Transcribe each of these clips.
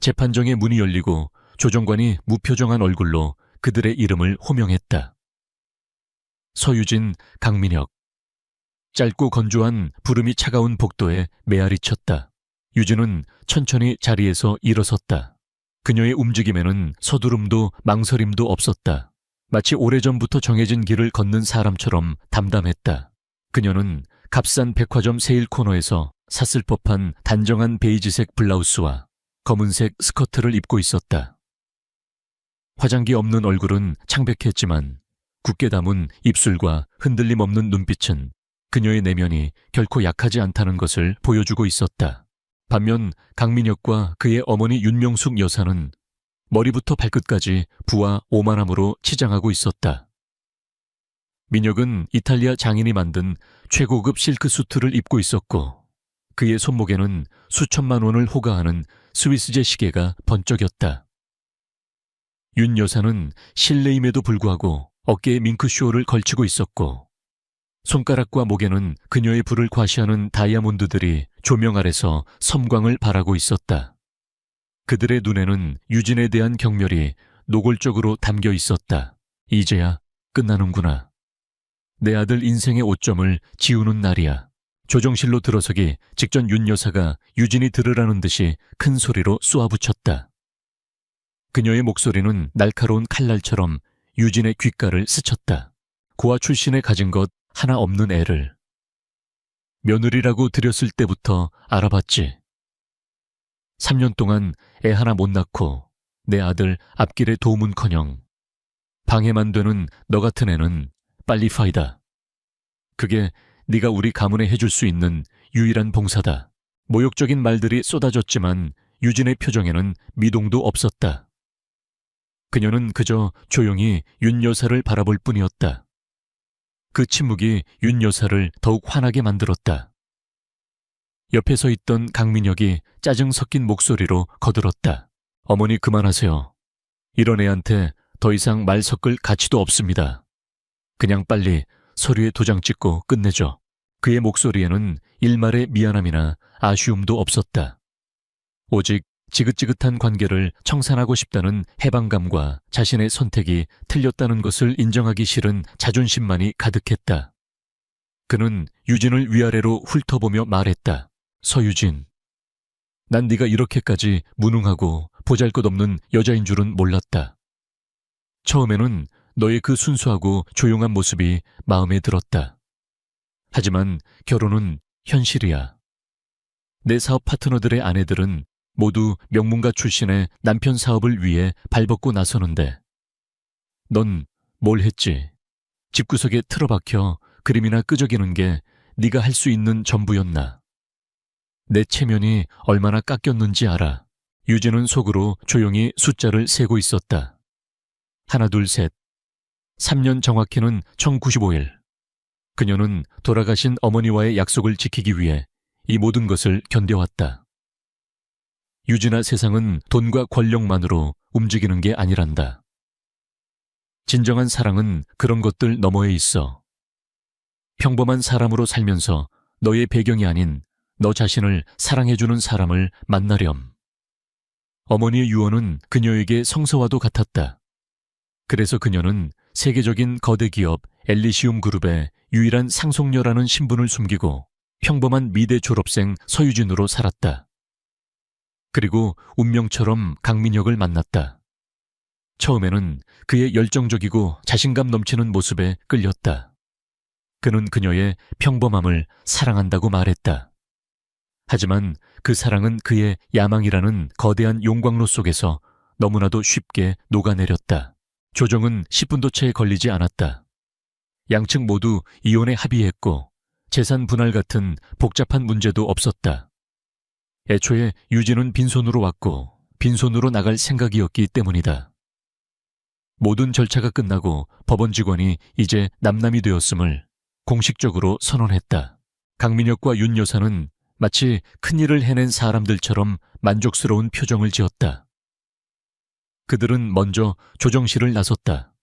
재판정의 문이 열리고 조정관이 무표정한 얼굴로 그들의 이름을 호명했다. 서유진, 강민혁. 짧고 건조한 부름이 차가운 복도에 메아리 쳤다. 유진은 천천히 자리에서 일어섰다. 그녀의 움직임에는 서두름도 망설임도 없었다. 마치 오래전부터 정해진 길을 걷는 사람처럼 담담했다. 그녀는 값싼 백화점 세일 코너에서 샀을 법한 단정한 베이지색 블라우스와 검은색 스커트를 입고 있었다. 화장기 없는 얼굴은 창백했지만 굳게 담은 입술과 흔들림 없는 눈빛은 그녀의 내면이 결코 약하지 않다는 것을 보여주고 있었다. 반면 강민혁과 그의 어머니 윤명숙 여사는 머리부터 발끝까지 부와 오만함으로 치장하고 있었다. 민혁은 이탈리아 장인이 만든 최고급 실크 수트를 입고 있었고 그의 손목에는 수천만 원을 호가하는 스위스제 시계가 번쩍였다. 윤 여사는 실내임에도 불구하고 어깨에 밍크쇼를 걸치고 있었고 손가락과 목에는 그녀의 부를 과시하는 다이아몬드들이 조명 아래서 섬광을 발하고 있었다. 그들의 눈에는 유진에 대한 경멸이 노골적으로 담겨 있었다. 이제야 끝나는구나. 내 아들 인생의 오점을 지우는 날이야. 조정실로 들어서기 직전 윤 여사가 유진이 들으라는 듯이 큰 소리로 쏘아붙였다. 그녀의 목소리는 날카로운 칼날처럼 유진의 귓가를 스쳤다. 고아 출신에 가진 것 하나 없는 애를. 며느리라고 들였을 때부터 알아봤지. 3년 동안 애 하나 못 낳고 내 아들 앞길에 도움은커녕 방해만 되는 너 같은 애는 빨리 파이다. 그게 네가 우리 가문에 해줄 수 있는 유일한 봉사다. 모욕적인 말들이 쏟아졌지만 유진의 표정에는 미동도 없었다. 그녀는 그저 조용히 윤 여사를 바라볼 뿐이었다. 그 침묵이 윤 여사를 더욱 화나게 만들었다. 옆에 서 있던 강민혁이 짜증 섞인 목소리로 거들었다. 어머니 그만하세요. 이런 애한테 더 이상 말 섞을 가치도 없습니다. 그냥 빨리 서류에 도장 찍고 끝내죠. 그의 목소리에는 일말의 미안함이나 아쉬움도 없었다. 오직 지긋지긋한 관계를 청산하고 싶다는 해방감과 자신의 선택이 틀렸다는 것을 인정하기 싫은 자존심만이 가득했다. 그는 유진을 위아래로 훑어보며 말했다. 서유진, 난 네가 이렇게까지 무능하고 보잘것없는 여자인 줄은 몰랐다. 처음에는 너의 그 순수하고 조용한 모습이 마음에 들었다. 하지만 결혼은 현실이야. 내 사업 파트너들의 아내들은 모두 명문가 출신의 남편 사업을 위해 발벗고 나서는데 넌 뭘 했지? 집구석에 틀어박혀 그림이나 끄적이는 게 네가 할 수 있는 전부였나? 내 체면이 얼마나 깎였는지 알아. 유진은 속으로 조용히 숫자를 세고 있었다. 하나, 둘, 셋. 3년 정확히는 1095일. 그녀는 돌아가신 어머니와의 약속을 지키기 위해 이 모든 것을 견뎌왔다. 유진아, 세상은 돈과 권력만으로 움직이는 게 아니란다. 진정한 사랑은 그런 것들 너머에 있어. 평범한 사람으로 살면서 너의 배경이 아닌 너 자신을 사랑해주는 사람을 만나렴. 어머니의 유언은 그녀에게 성서와도 같았다. 그래서 그녀는 세계적인 거대 기업 엘리시움 그룹의 유일한 상속녀라는 신분을 숨기고 평범한 미대 졸업생 서유진으로 살았다. 그리고 운명처럼 강민혁을 만났다. 처음에는 그의 열정적이고 자신감 넘치는 모습에 끌렸다. 그는 그녀의 평범함을 사랑한다고 말했다. 하지만 그 사랑은 그의 야망이라는 거대한 용광로 속에서 너무나도 쉽게 녹아내렸다. 조정은 10분도 채 걸리지 않았다. 양측 모두 이혼에 합의했고 재산 분할 같은 복잡한 문제도 없었다. 애초에 유진은 빈손으로 왔고 빈손으로 나갈 생각이었기 때문이다. 모든 절차가 끝나고 법원 직원이 이제 남남이 되었음을 공식적으로 선언했다. 강민혁과 윤 여사는 마치 큰일을 해낸 사람들처럼 만족스러운 표정을 지었다. 그들은 먼저 조정실을 나섰다.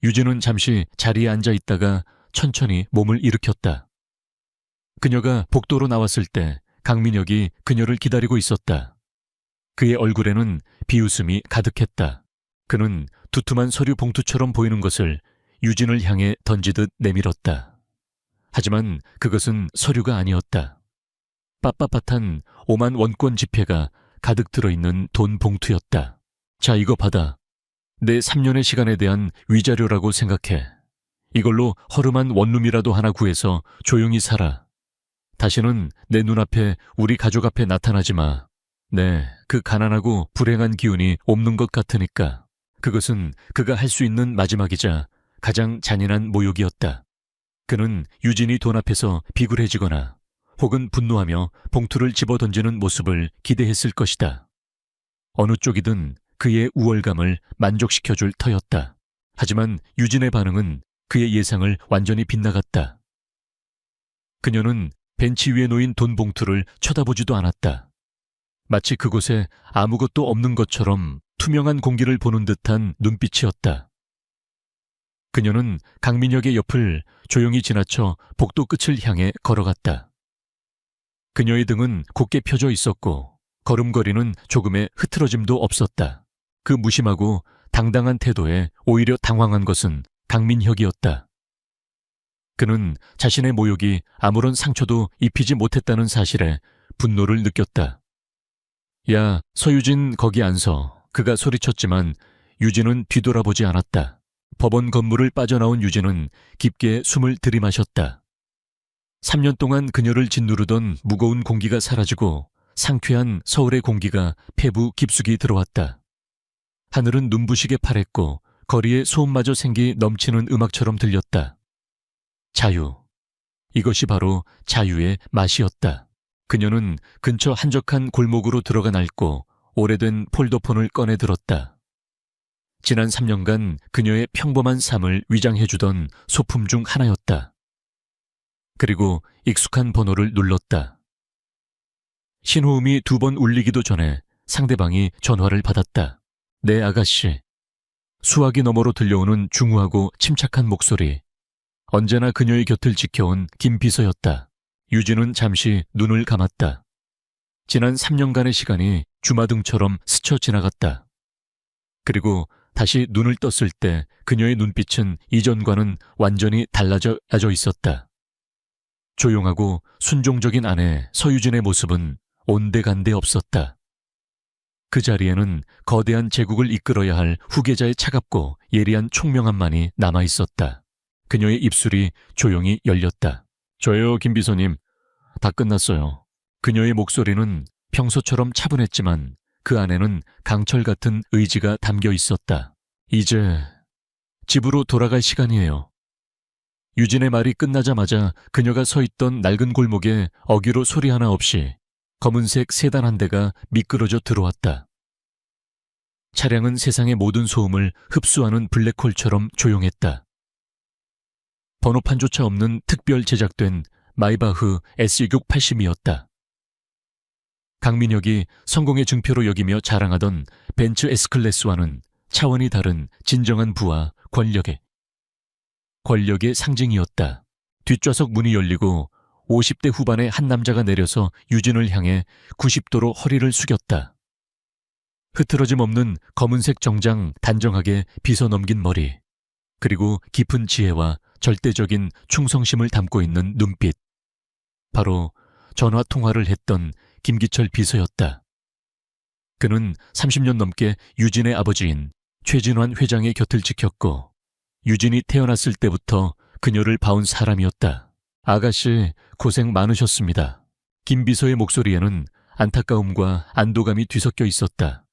유진은 잠시 자리에 앉아 있다가 천천히 몸을 일으켰다. 그녀가 복도로 나왔을 때 강민혁이 그녀를 기다리고 있었다. 그의 얼굴에는 비웃음이 가득했다. 그는 두툼한 서류 봉투처럼 보이는 것을 유진을 향해 던지듯 내밀었다. 하지만 그것은 서류가 아니었다. 빳빳한 5만 원권 지폐가 가득 들어있는 돈 봉투였다. 자, 이거 받아. 내 3년의 시간에 대한 위자료라고 생각해. 이걸로 허름한 원룸이라도 하나 구해서 조용히 살아. 다시는 내 눈앞에, 우리 가족 앞에 나타나지 마. 네, 그 가난하고 불행한 기운이 없는 것 같으니까. 그것은 그가 할 수 있는 마지막이자 가장 잔인한 모욕이었다. 그는 유진이 돈 앞에서 비굴해지거나 혹은 분노하며 봉투를 집어던지는 모습을 기대했을 것이다. 어느 쪽이든 그의 우월감을 만족시켜줄 터였다. 하지만 유진의 반응은 그의 예상을 완전히 빗나갔다. 그녀는 벤치 위에 놓인 돈 봉투를 쳐다보지도 않았다. 마치 그곳에 아무것도 없는 것처럼 투명한 공기를 보는 듯한 눈빛이었다. 그녀는 강민혁의 옆을 조용히 지나쳐 복도 끝을 향해 걸어갔다. 그녀의 등은 곧게 펴져 있었고 걸음걸이는 조금의 흐트러짐도 없었다. 그 무심하고 당당한 태도에 오히려 당황한 것은 강민혁이었다. 그는 자신의 모욕이 아무런 상처도 입히지 못했다는 사실에 분노를 느꼈다. 야, 서유진 거기 안 서. 그가 소리쳤지만 유진은 뒤돌아보지 않았다. 법원 건물을 빠져나온 유진은 깊게 숨을 들이마셨다. 3년 동안 그녀를 짓누르던 무거운 공기가 사라지고 상쾌한 서울의 공기가 폐부 깊숙이 들어왔다. 하늘은 눈부시게 파랬고 거리에 소음마저 생기 넘치는 음악처럼 들렸다. 자유. 이것이 바로 자유의 맛이었다. 그녀는 근처 한적한 골목으로 들어가 낡고 오래된 폴더폰을 꺼내 들었다. 지난 3년간 그녀의 평범한 삶을 위장해주던 소품 중 하나였다. 그리고 익숙한 번호를 눌렀다. 신호음이 2번 울리기도 전에 상대방이 전화를 받았다. 네, 아가씨. 수화기 너머로 들려오는 중후하고 침착한 목소리. 언제나 그녀의 곁을 지켜온 김 비서였다. 유진은 잠시 눈을 감았다. 지난 3년간의 시간이 주마등처럼 스쳐 지나갔다. 그리고 다시 눈을 떴을 때 그녀의 눈빛은 이전과는 완전히 달라져 있었다. 조용하고 순종적인 아내 서유진의 모습은 온데간데 없었다. 그 자리에는 거대한 제국을 이끌어야 할 후계자의 차갑고 예리한 총명함만이 남아있었다. 그녀의 입술이 조용히 열렸다. 저요, 김 비서님. 다 끝났어요. 그녀의 목소리는 평소처럼 차분했지만 그 안에는 강철 같은 의지가 담겨 있었다. 이제 집으로 돌아갈 시간이에요. 유진의 말이 끝나자마자 그녀가 서 있던 낡은 골목에 어귀로 소리 하나 없이 검은색 세단 한 대가 미끄러져 들어왔다. 차량은 세상의 모든 소음을 흡수하는 블랙홀처럼 조용했다. 번호판조차 없는 특별 제작된 마이바흐 S680이었다. 강민혁이 성공의 증표로 여기며 자랑하던 벤츠 S클래스와는 차원이 다른 진정한 부와 권력의 상징이었다. 뒷좌석 문이 열리고 50대 후반의 한 남자가 내려서 유진을 향해 90도로 허리를 숙였다. 흐트러짐 없는 검은색 정장 단정하게 빗어 넘긴 머리, 그리고 깊은 지혜와 절대적인 충성심을 담고 있는 눈빛. 바로 전화 통화를 했던 김기철 비서였다. 그는 30년 넘게 유진의 아버지인 최진환 회장의 곁을 지켰고 유진이 태어났을 때부터 그녀를 봐온 사람이었다. 아가씨, 고생 많으셨습니다. 김 비서의 목소리에는 안타까움과 안도감이 뒤섞여 있었다.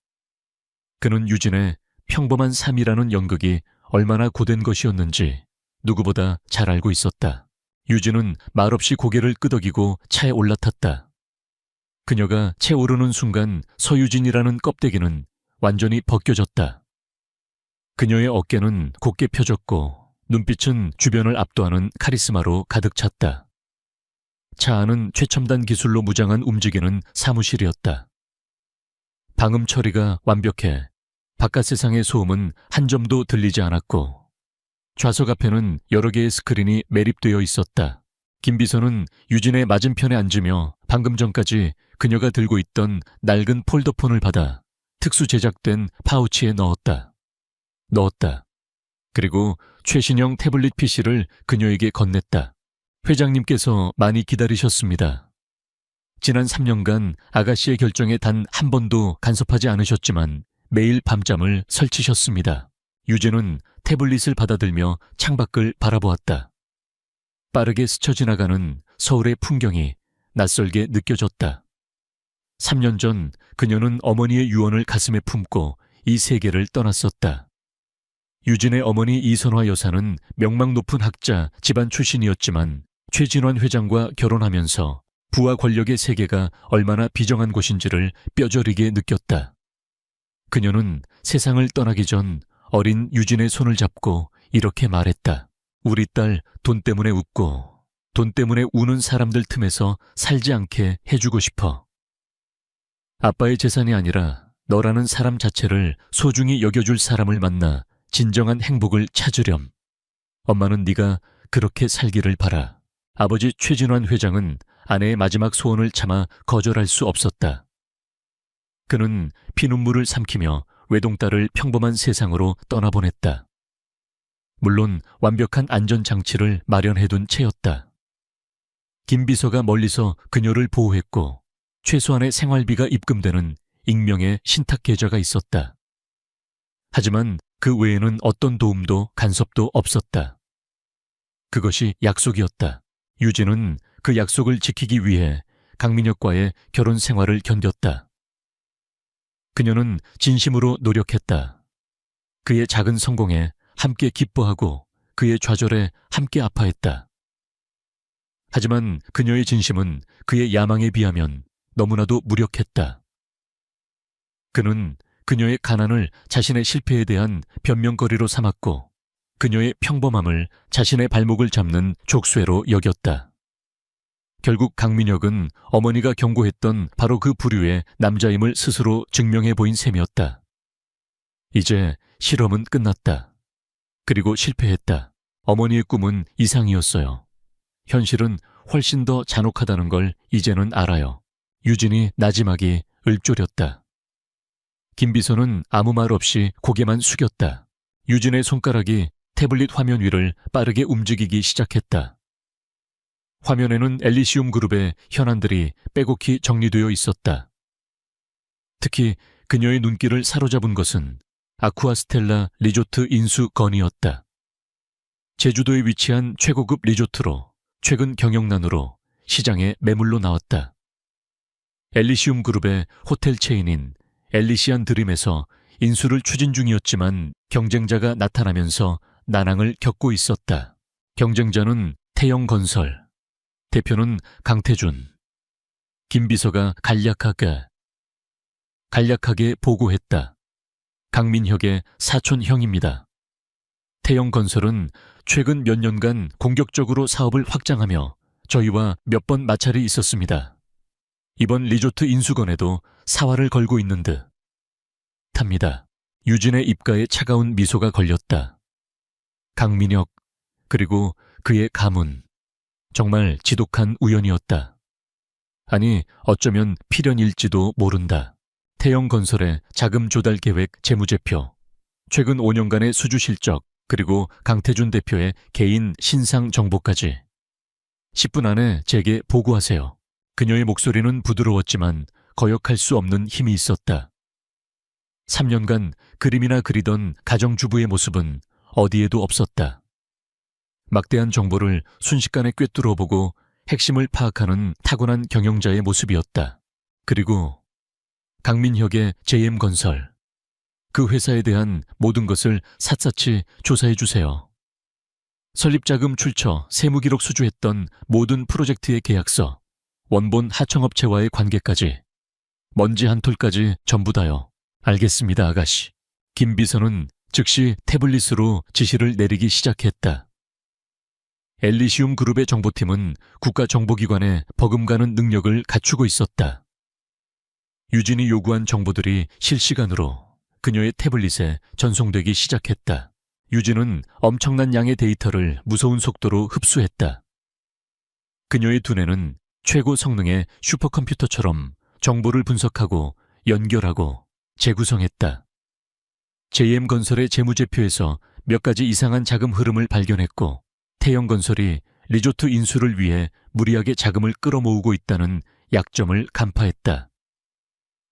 그는 유진의 평범한 삶이라는 연극이 얼마나 고된 것이었는지 누구보다 잘 알고 있었다. 유진은 말없이 고개를 끄덕이고 차에 올라탔다. 그녀가 채 오르는 순간 서유진이라는 껍데기는 완전히 벗겨졌다. 그녀의 어깨는 곧게 펴졌고 눈빛은 주변을 압도하는 카리스마로 가득 찼다. 차 안은 최첨단 기술로 무장한 움직이는 사무실이었다. 방음 처리가 완벽해 바깥 세상의 소음은 한 점도 들리지 않았고 좌석 앞에는 여러 개의 스크린이 매립되어 있었다. 김 비서는 유진의 맞은편에 앉으며 방금 전까지 그녀가 들고 있던 낡은 폴더폰을 받아 특수 제작된 파우치에 넣었다. 그리고 최신형 태블릿 PC를 그녀에게 건넸다. 회장님께서 많이 기다리셨습니다. 지난 3년간 아가씨의 결정에 단 한 번도 간섭하지 않으셨지만 매일 밤잠을 설치셨습니다. 유진은 태블릿을 받아들며 창밖을 바라보았다. 빠르게 스쳐 지나가는 서울의 풍경이 낯설게 느껴졌다. 3년 전 그녀는 어머니의 유언을 가슴에 품고 이 세계를 떠났었다. 유진의 어머니 이선화 여사는 명망 높은 학자 집안 출신이었지만 최진환 회장과 결혼하면서 부와 권력의 세계가 얼마나 비정한 곳인지를 뼈저리게 느꼈다. 그녀는 세상을 떠나기 전 어린 유진의 손을 잡고 이렇게 말했다. 우리 딸 돈 때문에 웃고 돈 때문에 우는 사람들 틈에서 살지 않게 해주고 싶어. 아빠의 재산이 아니라 너라는 사람 자체를 소중히 여겨줄 사람을 만나 진정한 행복을 찾으렴. 엄마는 네가 그렇게 살기를 바라. 아버지 최진환 회장은 아내의 마지막 소원을 참아 거절할 수 없었다. 그는 피눈물을 삼키며 외동딸을 평범한 세상으로 떠나보냈다. 물론 완벽한 안전장치를 마련해둔 채였다. 김 비서가 멀리서 그녀를 보호했고 최소한의 생활비가 입금되는 익명의 신탁 계좌가 있었다. 하지만 그 외에는 어떤 도움도 간섭도 없었다. 그것이 약속이었다. 유진은 그 약속을 지키기 위해 강민혁과의 결혼 생활을 견뎠다. 그녀는 진심으로 노력했다. 그의 작은 성공에 함께 기뻐하고 그의 좌절에 함께 아파했다. 하지만 그녀의 진심은 그의 야망에 비하면 너무나도 무력했다. 그는 그녀의 가난을 자신의 실패에 대한 변명거리로 삼았고 그녀의 평범함을 자신의 발목을 잡는 족쇄로 여겼다. 결국 강민혁은 어머니가 경고했던 바로 그 부류의 남자임을 스스로 증명해 보인 셈이었다. 이제 실험은 끝났다. 그리고 실패했다. 어머니의 꿈은 이상이었어요. 현실은 훨씬 더 잔혹하다는 걸 이제는 알아요. 유진이 나지막이 읊조렸다. 김 비서는 아무 말 없이 고개만 숙였다. 유진의 손가락이 태블릿 화면 위를 빠르게 움직이기 시작했다. 화면에는 엘리시움 그룹의 현안들이 빼곡히 정리되어 있었다. 특히 그녀의 눈길을 사로잡은 것은 아쿠아스텔라 리조트 인수 건이었다. 제주도에 위치한 최고급 리조트로 최근 경영난으로 시장에 매물로 나왔다. 엘리시움 그룹의 호텔 체인인 엘리시안 드림에서 인수를 추진 중이었지만 경쟁자가 나타나면서 난항을 겪고 있었다. 경쟁자는 태영건설, 대표는 강태준. 김 비서가 간략하게 보고했다. 강민혁의 사촌 형입니다. 태영건설은 최근 몇 년간 공격적으로 사업을 확장하며 저희와 몇 번 마찰이 있었습니다. 이번 리조트 인수건에도 사활을 걸고 있는 듯합니다. 유진의 입가에 차가운 미소가 걸렸다. 강민혁, 그리고 그의 가문. 정말 지독한 우연이었다. 아니, 어쩌면 필연일지도 모른다. 태영건설의 자금 조달 계획 재무제표, 최근 5년간의 수주 실적, 그리고 강태준 대표의 개인 신상 정보까지. 10분 안에 제게 보고하세요. 그녀의 목소리는 부드러웠지만 거역할 수 없는 힘이 있었다. 3년간 그림이나 그리던 가정주부의 모습은 어디에도 없었다. 막대한 정보를 순식간에 꿰뚫어 보고 핵심을 파악하는 타고난 경영자의 모습이었다. 그리고 강민혁의 JM건설. 그 회사에 대한 모든 것을 샅샅이 조사해 주세요. 설립자금 출처, 세무기록 수주했던 모든 프로젝트의 계약서, 원본 하청업체와의 관계까지, 먼지 한 톨까지 전부 다요. 알겠습니다, 아가씨. 김 비서는 즉시 태블릿으로 지시를 내리기 시작했다. 엘리시움 그룹의 정보팀은 국가정보기관에 버금가는 능력을 갖추고 있었다. 유진이 요구한 정보들이 실시간으로 그녀의 태블릿에 전송되기 시작했다. 유진은 엄청난 양의 데이터를 무서운 속도로 흡수했다. 그녀의 두뇌는 최고 성능의 슈퍼컴퓨터처럼 정보를 분석하고 연결하고 재구성했다. JM건설의 재무제표에서 몇 가지 이상한 자금 흐름을 발견했고, 태영건설이 리조트 인수를 위해 무리하게 자금을 끌어모으고 있다는 약점을 간파했다.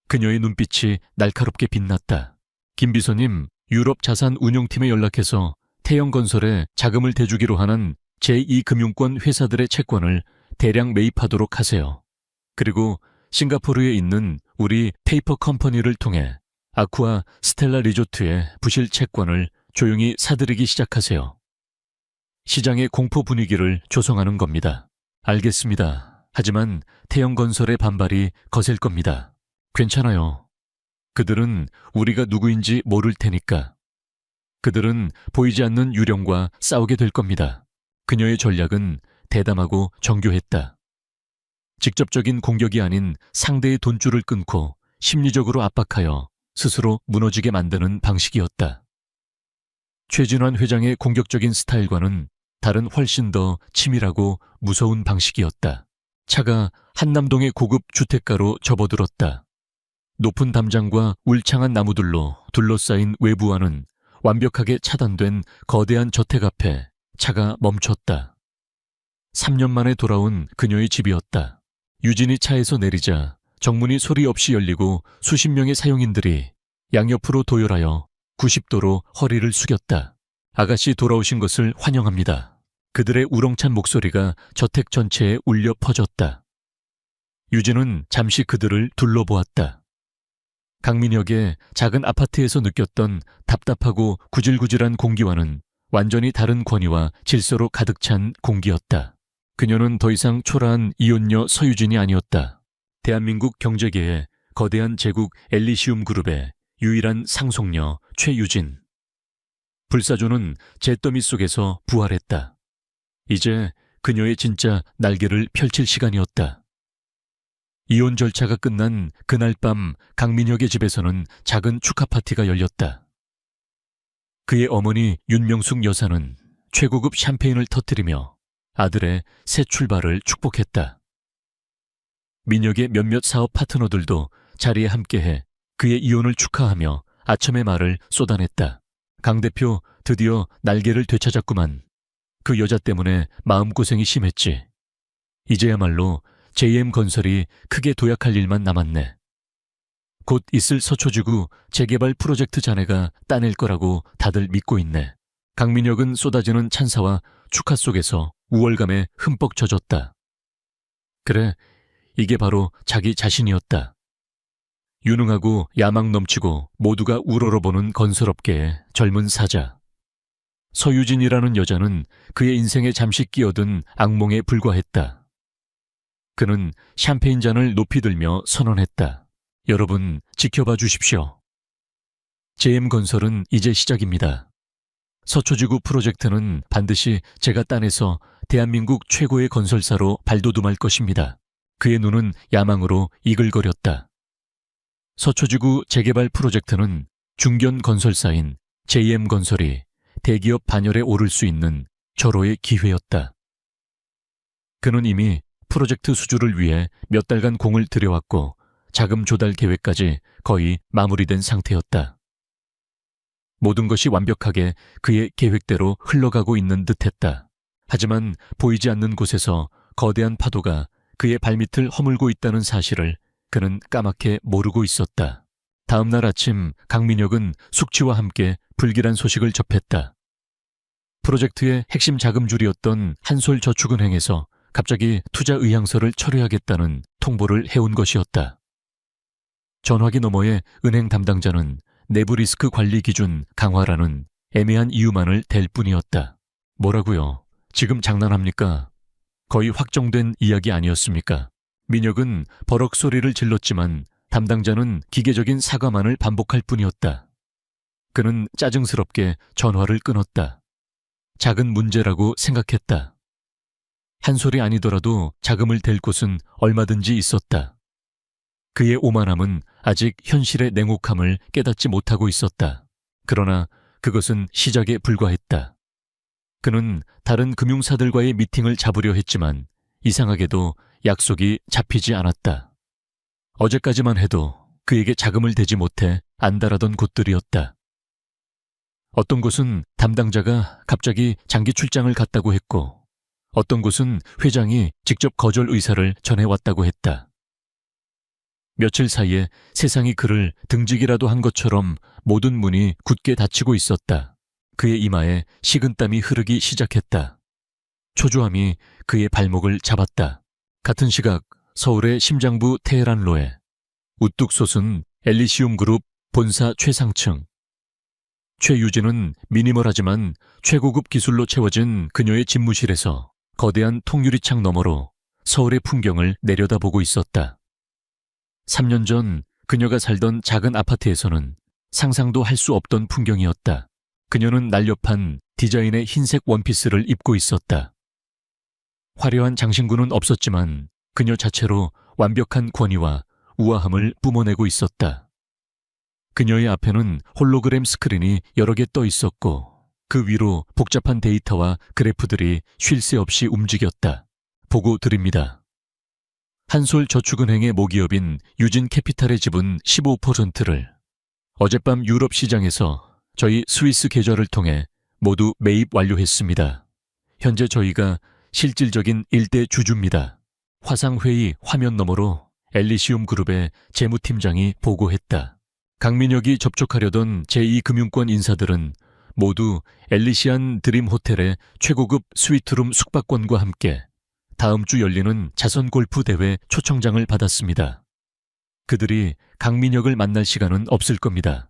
그녀의 눈빛이 날카롭게 빛났다. 김 비서님, 유럽 자산 운용팀에 연락해서 태영건설에 자금을 대주기로 하는 제2금융권 회사들의 채권을 대량 매입하도록 하세요. 그리고 싱가포르에 있는 우리 페이퍼 컴퍼니를 통해 아쿠아 스텔라 리조트의 부실 채권을 조용히 사들이기 시작하세요. 시장의 공포 분위기를 조성하는 겁니다. 알겠습니다. 하지만 태영건설의 반발이 거셀 겁니다. 괜찮아요. 그들은 우리가 누구인지 모를 테니까. 그들은 보이지 않는 유령과 싸우게 될 겁니다. 그녀의 전략은 대담하고 정교했다. 직접적인 공격이 아닌 상대의 돈줄을 끊고 심리적으로 압박하여 스스로 무너지게 만드는 방식이었다. 최진환 회장의 공격적인 스타일과는 다른 훨씬 더 치밀하고 무서운 방식이었다. 차가 한남동의 고급 주택가로 접어들었다. 높은 담장과 울창한 나무들로 둘러싸인 외부와는 완벽하게 차단된 거대한 저택 앞에 차가 멈췄다. 3년 만에 돌아온 그녀의 집이었다. 유진이 차에서 내리자 정문이 소리 없이 열리고 수십 명의 사용인들이 양옆으로 도열하여 90도로 허리를 숙였다. 아가씨 돌아오신 것을 환영합니다. 그들의 우렁찬 목소리가 저택 전체에 울려 퍼졌다. 유진은 잠시 그들을 둘러보았다. 강민혁의 작은 아파트에서 느꼈던 답답하고 구질구질한 공기와는 완전히 다른 권위와 질서로 가득 찬 공기였다. 그녀는 더 이상 초라한 이혼녀 서유진이 아니었다. 대한민국 경제계의 거대한 제국 엘리시움 그룹의 유일한 상속녀 최유진. 불사조는 잿더미 속에서 부활했다. 이제 그녀의 진짜 날개를 펼칠 시간이었다. 이혼 절차가 끝난 그날 밤 강민혁의 집에서는 작은 축하 파티가 열렸다. 그의 어머니 윤명숙 여사는 최고급 샴페인을 터뜨리며 아들의 새 출발을 축복했다. 민혁의 몇몇 사업 파트너들도 자리에 함께해 그의 이혼을 축하하며 아첨의 말을 쏟아냈다. 강 대표 드디어 날개를 되찾았구만. 그 여자 때문에 마음고생이 심했지. 이제야말로 JM건설이 크게 도약할 일만 남았네. 곧 있을 서초지구 재개발 프로젝트 잔해가 따낼 거라고 다들 믿고 있네. 강민혁은 쏟아지는 찬사와 축하 속에서 우월감에 흠뻑 젖었다. 그래, 이게 바로 자기 자신이었다. 유능하고 야망 넘치고 모두가 우러러보는 건설업계의 젊은 사자. 서유진이라는 여자는 그의 인생에 잠시 끼어든 악몽에 불과했다. 그는 샴페인 잔을 높이 들며 선언했다. 여러분, 지켜봐 주십시오. JM건설은 이제 시작입니다. 서초지구 프로젝트는 반드시 제가 따내서 대한민국 최고의 건설사로 발돋움할 것입니다. 그의 눈은 야망으로 이글거렸다. 서초지구 재개발 프로젝트는 중견 건설사인 JM건설이 대기업 반열에 오를 수 있는 절호의 기회였다. 그는 이미 프로젝트 수주를 위해 몇 달간 공을 들여왔고 자금 조달 계획까지 거의 마무리된 상태였다. 모든 것이 완벽하게 그의 계획대로 흘러가고 있는 듯했다. 하지만 보이지 않는 곳에서 거대한 파도가 그의 발밑을 허물고 있다는 사실을 그는 까맣게 모르고 있었다. 다음 날 아침 강민혁은 숙취와 함께 불길한 소식을 접했다. 프로젝트의 핵심 자금줄이었던 한솔저축은행에서 갑자기 투자 의향서를 철회하겠다는 통보를 해온 것이었다. 전화기 너머의 은행 담당자는 내부 리스크 관리 기준 강화라는 애매한 이유만을 댈 뿐이었다. 뭐라고요? 지금 장난합니까? 거의 확정된 이야기 아니었습니까? 민혁은 버럭 소리를 질렀지만 담당자는 기계적인 사과만을 반복할 뿐이었다. 그는 짜증스럽게 전화를 끊었다. 작은 문제라고 생각했다. 한 소리 아니더라도 자금을 댈 곳은 얼마든지 있었다. 그의 오만함은 아직 현실의 냉혹함을 깨닫지 못하고 있었다. 그러나 그것은 시작에 불과했다. 그는 다른 금융사들과의 미팅을 잡으려 했지만 이상하게도 약속이 잡히지 않았다. 어제까지만 해도 그에게 자금을 대지 못해 안달하던 곳들이었다. 어떤 곳은 담당자가 갑자기 장기 출장을 갔다고 했고, 어떤 곳은 회장이 직접 거절 의사를 전해왔다고 했다. 며칠 사이에 세상이 그를 등지기라도 한 것처럼 모든 문이 굳게 닫히고 있었다. 그의 이마에 식은땀이 흐르기 시작했다. 초조함이 그의 발목을 잡았다. 같은 시각 서울의 심장부 테헤란로에 우뚝 솟은 엘리시움 그룹 본사 최상층. 최유진은 미니멀하지만 최고급 기술로 채워진 그녀의 집무실에서 거대한 통유리창 너머로 서울의 풍경을 내려다보고 있었다. 3년 전 그녀가 살던 작은 아파트에서는 상상도 할 수 없던 풍경이었다. 그녀는 날렵한 디자인의 흰색 원피스를 입고 있었다. 화려한 장신구는 없었지만 그녀 자체로 완벽한 권위와 우아함을 뿜어내고 있었다. 그녀의 앞에는 홀로그램 스크린이 여러 개 떠 있었고 그 위로 복잡한 데이터와 그래프들이 쉴 새 없이 움직였다. 보고 드립니다. 한솔저축은행의 모기업인 유진캐피탈의 지분 15%를 어젯밤 유럽 시장에서 저희 스위스 계좌를 통해 모두 매입 완료했습니다. 현재 저희가 실질적인 일대 주주입니다. 화상회의 화면 너머로 엘리시움 그룹의 재무팀장이 보고했다. 강민혁이 접촉하려던 제2금융권 인사들은 모두 엘리시안 드림 호텔의 최고급 스위트룸 숙박권과 함께 다음 주 열리는 자선 골프 대회 초청장을 받았습니다. 그들이 강민혁을 만날 시간은 없을 겁니다.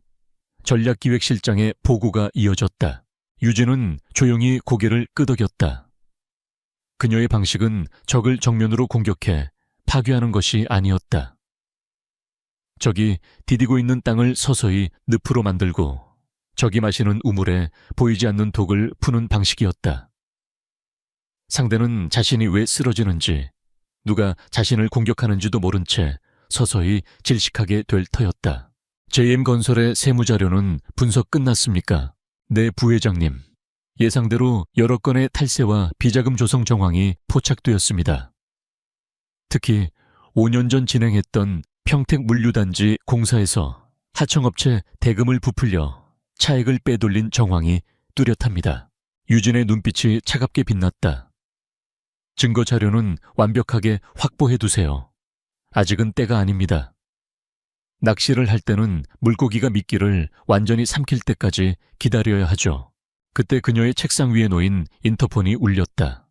전략기획실장의 보고가 이어졌다. 유진은 조용히 고개를 끄덕였다. 그녀의 방식은 적을 정면으로 공격해 파괴하는 것이 아니었다. 적이 디디고 있는 땅을 서서히 늪으로 만들고 적이 마시는 우물에 보이지 않는 독을 푸는 방식이었다. 상대는 자신이 왜 쓰러지는지, 누가 자신을 공격하는지도 모른 채 서서히 질식하게 될 터였다. JM건설의 세무자료는 분석 끝났습니까? 네, 부회장님. 예상대로 여러 건의 탈세와 비자금 조성 정황이 포착되었습니다. 특히 5년 전 진행했던 평택물류단지 공사에서 하청업체 대금을 부풀려 차액을 빼돌린 정황이 뚜렷합니다. 유진의 눈빛이 차갑게 빛났다. 증거 자료는 완벽하게 확보해두세요. 아직은 때가 아닙니다. 낚시를 할 때는 물고기가 미끼를 완전히 삼킬 때까지 기다려야 하죠. 그때 그녀의 책상 위에 놓인 인터폰이 울렸다.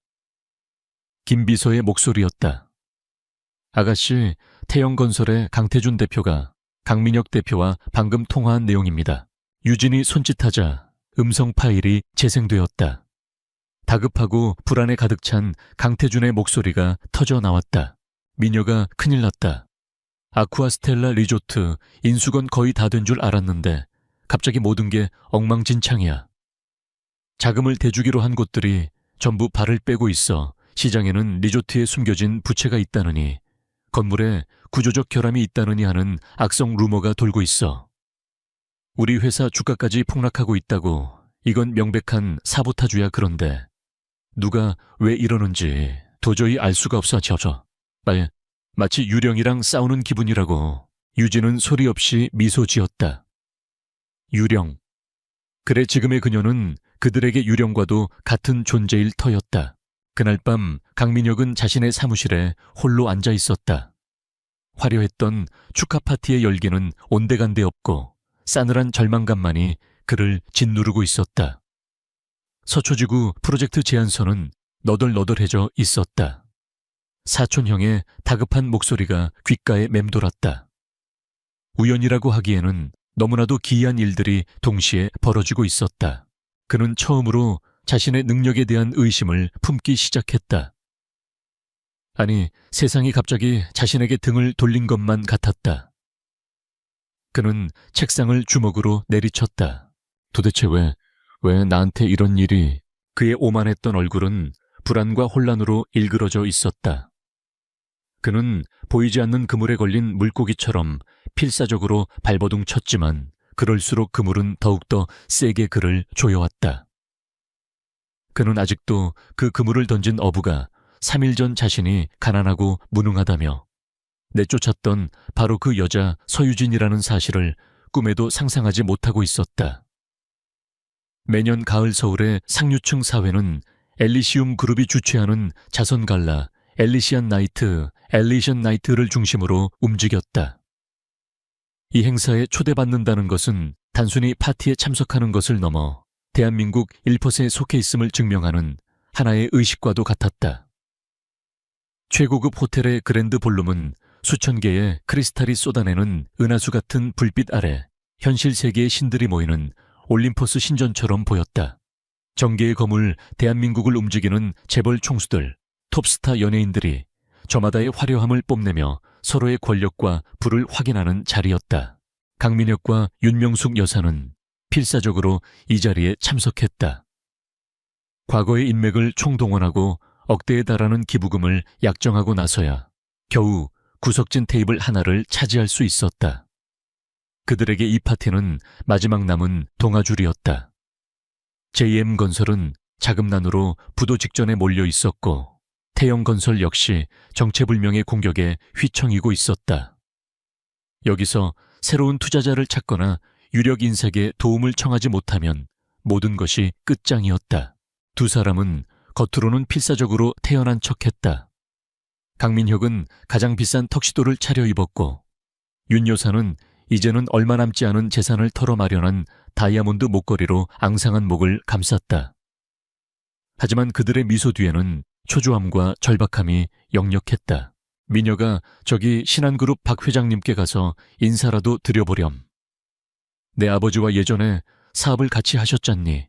김 비서의 목소리였다. 아가씨, 태영건설의 강태준 대표가 강민혁 대표와 방금 통화한 내용입니다. 유진이 손짓하자 음성 파일이 재생되었다. 다급하고 불안에 가득 찬 강태준의 목소리가 터져 나왔다. 민혁아, 큰일 났다. 아쿠아스텔라 리조트 인수건 거의 다 된 줄 알았는데 갑자기 모든 게 엉망진창이야. 자금을 대주기로 한 곳들이 전부 발을 빼고 있어. 시장에는 리조트에 숨겨진 부채가 있다느니, 건물에 구조적 결함이 있다느니 하는 악성 루머가 돌고 있어. 우리 회사 주가까지 폭락하고 있다고. 이건 명백한 사보타주야. 그런데 누가 왜 이러는지 도저히 알 수가 없어. 마치 유령이랑 싸우는 기분이라고. 유진은 소리 없이 미소 지었다. 유령. 그래, 지금의 그녀는 그들에게 유령과도 같은 존재일 터였다. 그날 밤 강민혁은 자신의 사무실에 홀로 앉아 있었다. 화려했던 축하 파티의 열기는 온데간데 없고 싸늘한 절망감만이 그를 짓누르고 있었다. 서초지구 프로젝트 제안서는 너덜너덜해져 있었다. 사촌형의 다급한 목소리가 귓가에 맴돌았다. 우연이라고 하기에는 너무나도 기이한 일들이 동시에 벌어지고 있었다. 그는 처음으로 자신의 능력에 대한 의심을 품기 시작했다. 아니, 세상이 갑자기 자신에게 등을 돌린 것만 같았다. 그는 책상을 주먹으로 내리쳤다. 도대체 왜 나한테 이런 일이... 그의 오만했던 얼굴은 불안과 혼란으로 일그러져 있었다. 그는 보이지 않는 그물에 걸린 물고기처럼 필사적으로 발버둥 쳤지만 그럴수록 그물은 더욱더 세게 그를 조여왔다. 그는 아직도 그 그물을 던진 어부가 3일 전 자신이 가난하고 무능하다며 내쫓았던 바로 그 여자 서유진이라는 사실을 꿈에도 상상하지 못하고 있었다. 매년 가을 서울의 상류층 사회는 엘리시움 그룹이 주최하는 자선갈라 엘리시안 나이트를 중심으로 움직였다. 이 행사에 초대받는다는 것은 단순히 파티에 참석하는 것을 넘어 대한민국 1%에 속해 있음을 증명하는 하나의 의식과도 같았다. 최고급 호텔의 그랜드 볼룸은 수천 개의 크리스탈이 쏟아내는 은하수 같은 불빛 아래 현실 세계의 신들이 모이는 올림포스 신전처럼 보였다. 정계의 거물 대한민국을 움직이는 재벌 총수들, 톱스타 연예인들이 저마다의 화려함을 뽐내며 서로의 권력과 부를 확인하는 자리였다. 강민혁과 윤명숙 여사는 필사적으로 이 자리에 참석했다. 과거의 인맥을 총동원하고 억대에 달하는 기부금을 약정하고 나서야 겨우 구석진 테이블 하나를 차지할 수 있었다. 그들에게 이 파티는 마지막 남은 동아줄이었다. JM건설은 자금난으로 부도 직전에 몰려 있었고 태영건설 역시 정체불명의 공격에 휘청이고 있었다. 여기서 새로운 투자자를 찾거나 유력 인색에 도움을 청하지 못하면 모든 것이 끝장이었다. 두 사람은 겉으로는 필사적으로 태어난 척했다. 강민혁은 가장 비싼 턱시도를 차려입었고 윤 여사는 이제는 얼마 남지 않은 재산을 털어 마련한 다이아몬드 목걸이로 앙상한 목을 감쌌다. 하지만 그들의 미소 뒤에는 초조함과 절박함이 역력했다. 미녀가 저기 신한그룹 박 회장님께 가서 인사라도 드려보렴. 내 아버지와 예전에 사업을 같이 하셨잖니.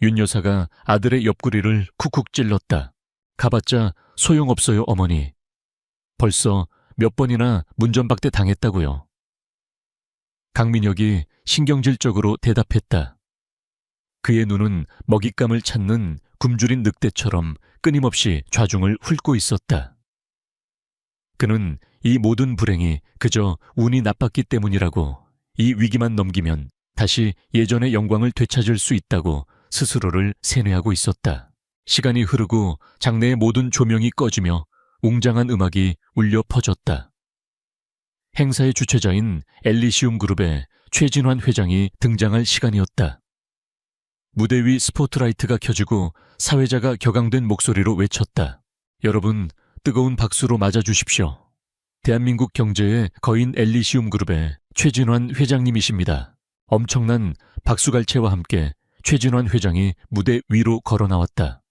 윤 여사가 아들의 옆구리를 쿡쿡 찔렀다. 가봤자 소용없어요, 어머니. 벌써 몇 번이나 문전박대 당했다고요. 강민혁이 신경질적으로 대답했다. 그의 눈은 먹잇감을 찾는 굶주린 늑대처럼 끊임없이 좌중을 훑고 있었다. 그는 이 모든 불행이 그저 운이 나빴기 때문이라고, 이 위기만 넘기면 다시 예전의 영광을 되찾을 수 있다고 스스로를 세뇌하고 있었다. 시간이 흐르고 장내의 모든 조명이 꺼지며 웅장한 음악이 울려 퍼졌다. 행사의 주최자인 엘리시움 그룹의 최진환 회장이 등장할 시간이었다. 무대 위 스포트라이트가 켜지고 사회자가 격앙된 목소리로 외쳤다. 여러분, 뜨거운 박수로 맞아주십시오. 대한민국 경제의 거인 엘리시움 그룹의 최진환 회장님이십니다. 엄청난 박수갈채와 함께 최진환 회장이 무대 위로 걸어 나왔다.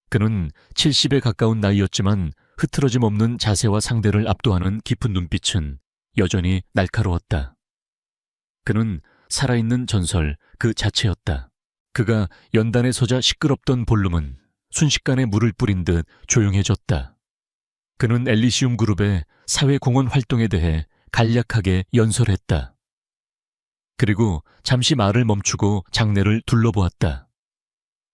그는 70에 가까운 나이였지만 흐트러짐 없는 자세와 상대를 압도하는 깊은 눈빛은 여전히 날카로웠다. 그는 살아있는 전설 그 자체였다. 그가 연단에 서자 시끄럽던 볼룸은 순식간에 물을 뿌린 듯 조용해졌다. 그는 엘리시움 그룹의 사회공헌 활동에 대해 간략하게 연설했다. 그리고 잠시 말을 멈추고 장내를 둘러보았다.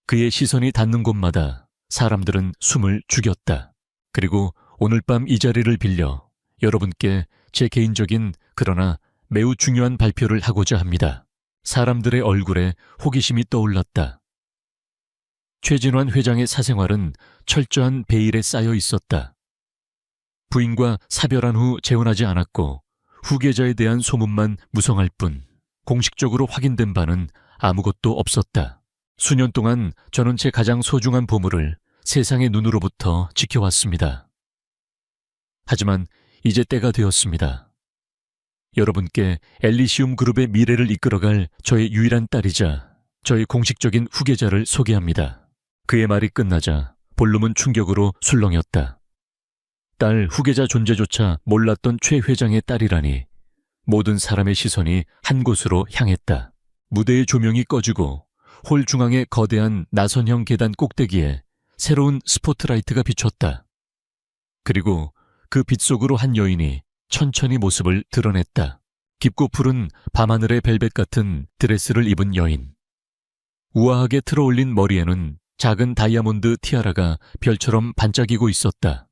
그의 시선이 닿는 곳마다 사람들은 숨을 죽였다. 그리고 오늘 밤 이 자리를 빌려 여러분께 제 개인적인 그러나 매우 중요한 발표를 하고자 합니다. 사람들의 얼굴에 호기심이 떠올랐다. 최진환 회장의 사생활은 철저한 베일에 쌓여 있었다. 부인과 사별한 후 재혼하지 않았고 후계자에 대한 소문만 무성할 뿐 공식적으로 확인된 바는 아무것도 없었다. 수년 동안 저는 제 가장 소중한 보물을 세상의 눈으로부터 지켜왔습니다. 하지만 이제 때가 되었습니다. 여러분께 엘리시움 그룹의 미래를 이끌어갈 저의 유일한 딸이자 저의 공식적인 후계자를 소개합니다. 그의 말이 끝나자 볼룸은 충격으로 술렁였다. 딸 후계자 존재조차 몰랐던 최 회장의 딸이라니 모든 사람의 시선이 한 곳으로 향했다. 무대의 조명이 꺼지고 홀 중앙의 거대한 나선형 계단 꼭대기에 새로운 스포트라이트가 비쳤다. 그리고 그 빛 속으로 한 여인이 천천히 모습을 드러냈다. 깊고 푸른 밤하늘의 벨벳 같은 드레스를 입은 여인. 우아하게 틀어올린 머리에는 작은 다이아몬드 티아라가 별처럼 반짝이고 있었다.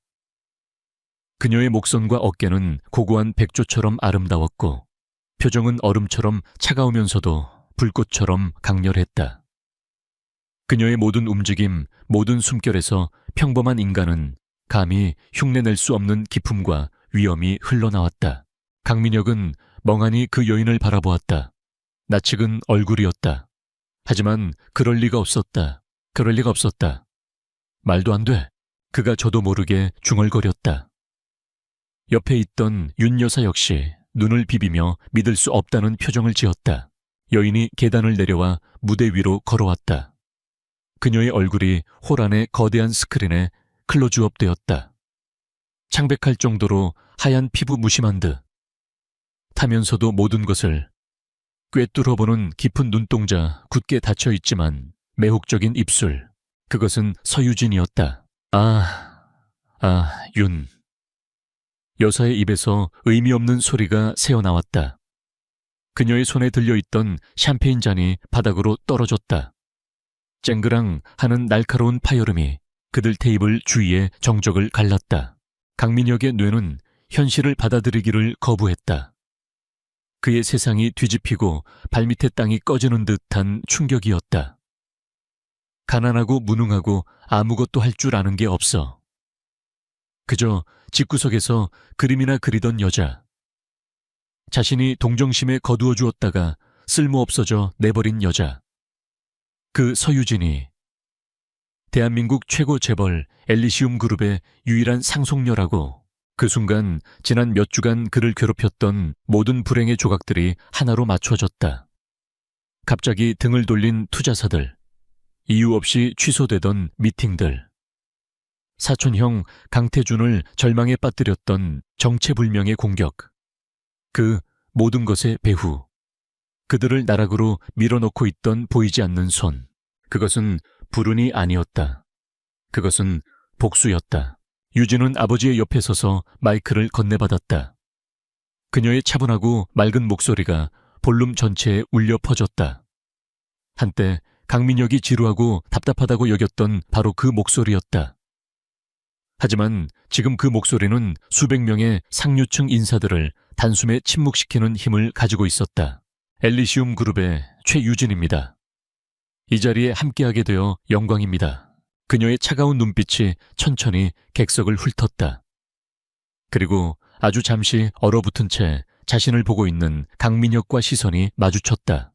그녀의 목선과 어깨는 고고한 백조처럼 아름다웠고 표정은 얼음처럼 차가우면서도 불꽃처럼 강렬했다. 그녀의 모든 움직임, 모든 숨결에서 평범한 인간은 감히 흉내낼 수 없는 기품과 위엄이 흘러나왔다. 강민혁은 멍하니 그 여인을 바라보았다. 낯익은 얼굴이었다. 하지만 그럴 리가 없었다. 그럴 리가 없었다. 말도 안 돼. 그가 저도 모르게 중얼거렸다. 옆에 있던 윤 여사 역시 눈을 비비며 믿을 수 없다는 표정을 지었다. 여인이 계단을 내려와 무대 위로 걸어왔다. 그녀의 얼굴이 홀 안의 거대한 스크린에 클로즈업 되었다. 창백할 정도로 하얀 피부 무심한 듯 타면서도 모든 것을 꿰뚫어보는 깊은 눈동자 굳게 닫혀있지만 매혹적인 입술, 그것은 서유진이었다. 윤. 여사의 입에서 의미 없는 소리가 새어나왔다. 그녀의 손에 들려있던 샴페인 잔이 바닥으로 떨어졌다. 쨍그랑 하는 날카로운 파열음이 그들 테이블 주위의 정적을 갈랐다. 강민혁의 뇌는 현실을 받아들이기를 거부했다. 그의 세상이 뒤집히고 발밑의 땅이 꺼지는 듯한 충격이었다. 가난하고 무능하고 아무것도 할 줄 아는 게 없어. 그저 집구석에서 그림이나 그리던 여자. 자신이 동정심에 거두어 주었다가 쓸모없어져 내버린 여자. 그 서유진이 대한민국 최고 재벌 엘리시움 그룹의 유일한 상속녀라고. 그 순간 지난 몇 주간 그를 괴롭혔던 모든 불행의 조각들이 하나로 맞춰졌다. 갑자기 등을 돌린 투자사들, 이유 없이 취소되던 미팅들, 사촌형 강태준을 절망에 빠뜨렸던 정체불명의 공격, 그 모든 것의 배후, 그들을 나락으로 밀어넣고 있던 보이지 않는 손, 그것은 불운이 아니었다. 그것은 복수였다. 유진은 아버지의 옆에 서서 마이크를 건네받았다. 그녀의 차분하고 맑은 목소리가 볼룸 전체에 울려 퍼졌다. 한때 강민혁이 지루하고 답답하다고 여겼던 바로 그 목소리였다. 하지만 지금 그 목소리는 수백 명의 상류층 인사들을 단숨에 침묵시키는 힘을 가지고 있었다. 엘리시움 그룹의 최유진입니다. 이 자리에 함께하게 되어 영광입니다. 그녀의 차가운 눈빛이 천천히 객석을 훑었다. 그리고 아주 잠시 얼어붙은 채 자신을 보고 있는 강민혁과 시선이 마주쳤다.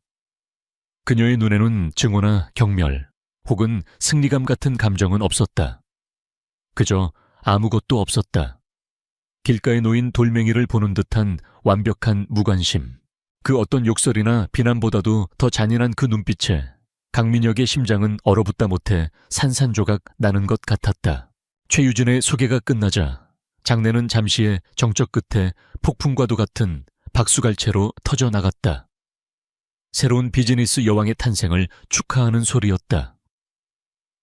그녀의 눈에는 증오나 경멸 혹은 승리감 같은 감정은 없었다. 그저 아무것도 없었다. 길가에 놓인 돌멩이를 보는 듯한 완벽한 무관심. 그 어떤 욕설이나 비난보다도 더 잔인한 그 눈빛에 강민혁의 심장은 얼어붙다 못해 산산조각 나는 것 같았다. 최유진의 소개가 끝나자 장내는 잠시의 정적 끝에 폭풍과도 같은 박수갈채로 터져나갔다. 새로운 비즈니스 여왕의 탄생을 축하하는 소리였다.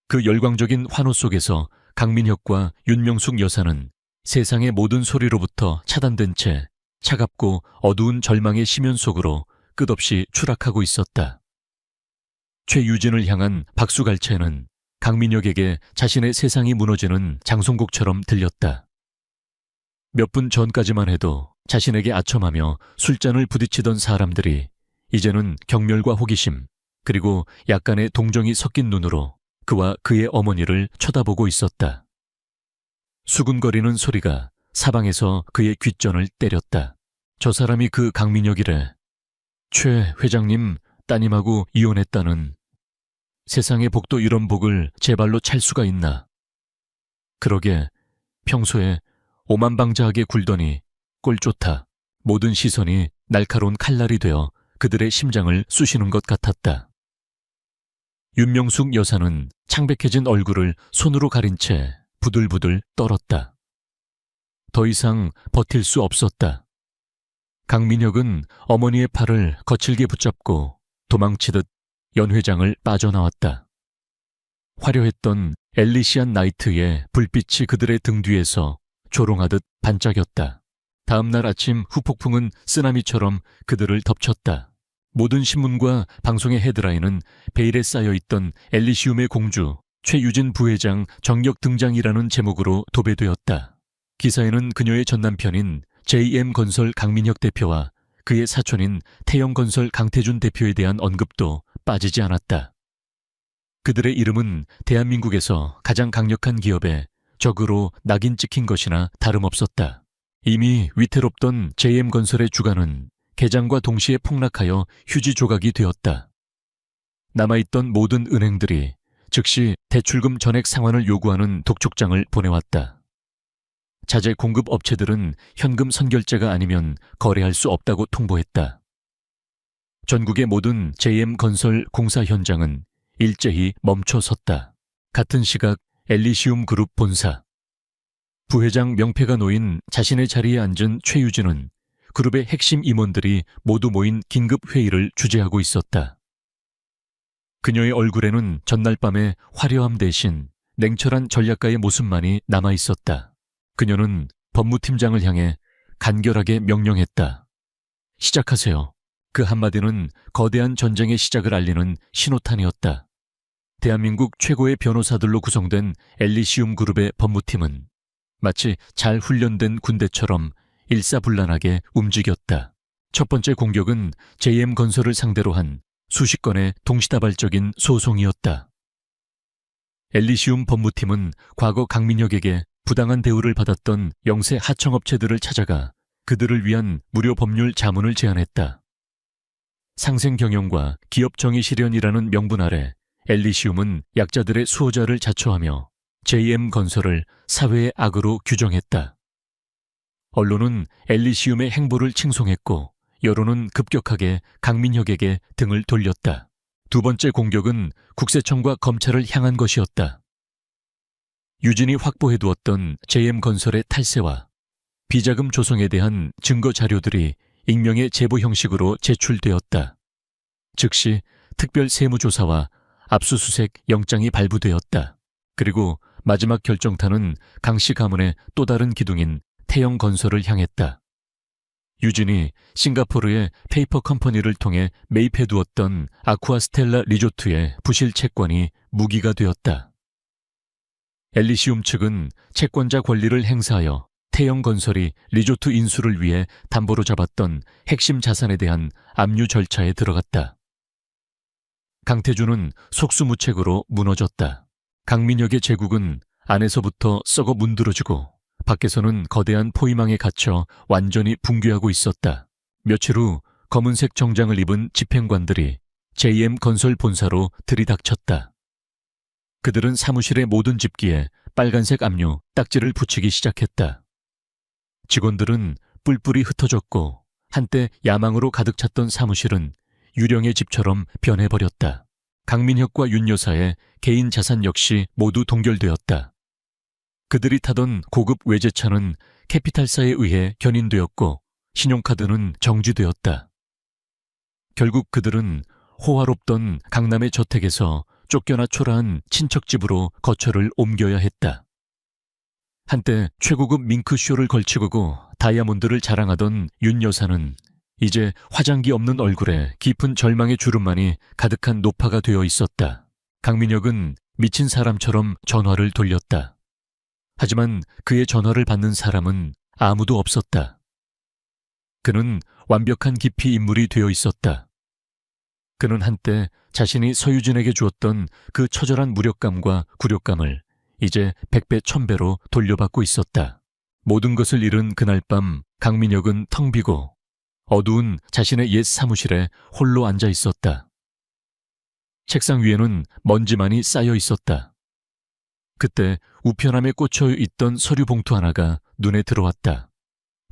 그 열광적인 환호 속에서 강민혁과 윤명숙 여사는 세상의 모든 소리로부터 차단된 채 차갑고 어두운 절망의 심연 속으로 끝없이 추락하고 있었다. 최유진을 향한 박수갈채는 강민혁에게 자신의 세상이 무너지는 장송곡처럼 들렸다. 몇 분 전까지만 해도 자신에게 아첨하며 술잔을 부딪히던 사람들이 이제는 경멸과 호기심 그리고 약간의 동정이 섞인 눈으로 그와 그의 어머니를 쳐다보고 있었다. 수군거리는 소리가 사방에서 그의 귓전을 때렸다. 저 사람이 그 강민혁이래. 최 회장님 따님하고 이혼했다는. 세상의 복도 이런 복을 제 발로 찰 수가 있나. 그러게 평소에 오만방자하게 굴더니 꼴 좋다. 모든 시선이 날카로운 칼날이 되어 그들의 심장을 쑤시는 것 같았다. 윤명숙 여사는 창백해진 얼굴을 손으로 가린 채 부들부들 떨었다. 더 이상 버틸 수 없었다. 강민혁은 어머니의 팔을 거칠게 붙잡고 도망치듯 연회장을 빠져나왔다. 화려했던 엘리시안 나이트의 불빛이 그들의 등 뒤에서 조롱하듯 반짝였다. 다음 날 아침 후폭풍은 쓰나미처럼 그들을 덮쳤다. 모든 신문과 방송의 헤드라인은 베일에 쌓여있던 엘리시움의 공주 최유진 부회장 정격 등장이라는 제목으로 도배되었다. 기사에는 그녀의 전남편인 JM건설 강민혁 대표와 그의 사촌인 태영건설 강태준 대표에 대한 언급도 빠지지 않았다. 그들의 이름은 대한민국에서 가장 강력한 기업의 적으로 낙인 찍힌 것이나 다름없었다. 이미 위태롭던 JM건설의 주가는 개장과 동시에 폭락하여 휴지 조각이 되었다. 남아있던 모든 은행들이 즉시 대출금 전액 상환을 요구하는 독촉장을 보내왔다. 자재 공급 업체들은 현금 선결제가 아니면 거래할 수 없다고 통보했다. 전국의 모든 JM건설 공사 현장은 일제히 멈춰섰다. 같은 시각 엘리시움 그룹 본사. 부회장 명패가 놓인 자신의 자리에 앉은 최유진은 그룹의 핵심 임원들이 모두 모인 긴급 회의를 주재하고 있었다. 그녀의 얼굴에는 전날 밤의 화려함 대신 냉철한 전략가의 모습만이 남아 있었다. 그녀는 법무팀장을 향해 간결하게 명령했다. 시작하세요. 그 한마디는 거대한 전쟁의 시작을 알리는 신호탄이었다. 대한민국 최고의 변호사들로 구성된 엘리시움 그룹의 법무팀은 마치 잘 훈련된 군대처럼 일사불란하게 움직였다. 첫 번째 공격은 JM건설을 상대로 한 수십 건의 동시다발적인 소송이었다. 엘리시움 법무팀은 과거 강민혁에게 부당한 대우를 받았던 영세 하청업체들을 찾아가 그들을 위한 무료 법률 자문을 제안했다. 상생 경영과 기업 정의 실현이라는 명분 아래 엘리시움은 약자들의 수호자를 자처하며 JM건설을 사회의 악으로 규정했다. 언론은 엘리시움의 행보를 칭송했고 여론은 급격하게 강민혁에게 등을 돌렸다. 두 번째 공격은 국세청과 검찰을 향한 것이었다. 유진이 확보해두었던 JM건설의 탈세와 비자금 조성에 대한 증거 자료들이 익명의 제보 형식으로 제출되었다. 즉시 특별 세무조사와 압수수색 영장이 발부되었다. 그리고 마지막 결정타는 강씨 가문의 또 다른 기둥인 태영건설을 향했다. 유진이 싱가포르의 페이퍼 컴퍼니를 통해 매입해두었던 아쿠아스텔라 리조트의 부실 채권이 무기가 되었다. 엘리시움 측은 채권자 권리를 행사하여 태영건설이 리조트 인수를 위해 담보로 잡았던 핵심 자산에 대한 압류 절차에 들어갔다. 강태주는 속수무책으로 무너졌다. 강민혁의 제국은 안에서부터 썩어 문드러지고 밖에서는 거대한 포위망에 갇혀 완전히 붕괴하고 있었다. 며칠 후 검은색 정장을 입은 집행관들이 JM건설 본사로 들이닥쳤다. 그들은 사무실의 모든 집기에 빨간색 압류, 딱지를 붙이기 시작했다. 직원들은 뿔뿔이 흩어졌고 한때 야망으로 가득 찼던 사무실은 유령의 집처럼 변해버렸다. 강민혁과 윤 여사의 개인 자산 역시 모두 동결되었다. 그들이 타던 고급 외제차는 캐피탈사에 의해 견인되었고 신용카드는 정지되었다. 결국 그들은 호화롭던 강남의 저택에서 쫓겨나 초라한 친척집으로 거처를 옮겨야 했다. 한때 최고급 밍크쇼를 걸치고 다이아몬드를 자랑하던 윤 여사는 이제 화장기 없는 얼굴에 깊은 절망의 주름만이 가득한 노파가 되어 있었다. 강민혁은 미친 사람처럼 전화를 돌렸다. 하지만 그의 전화를 받는 사람은 아무도 없었다. 그는 완벽한 기피 인물이 되어 있었다. 그는 한때 자신이 서유진에게 주었던 그 처절한 무력감과 굴욕감을 이제 100배 1000배로 돌려받고 있었다. 모든 것을 잃은 그날 밤 강민혁은 텅 비고 어두운 자신의 옛 사무실에 홀로 앉아 있었다. 책상 위에는 먼지만이 쌓여 있었다. 그때 우편함에 꽂혀 있던 서류 봉투 하나가 눈에 들어왔다.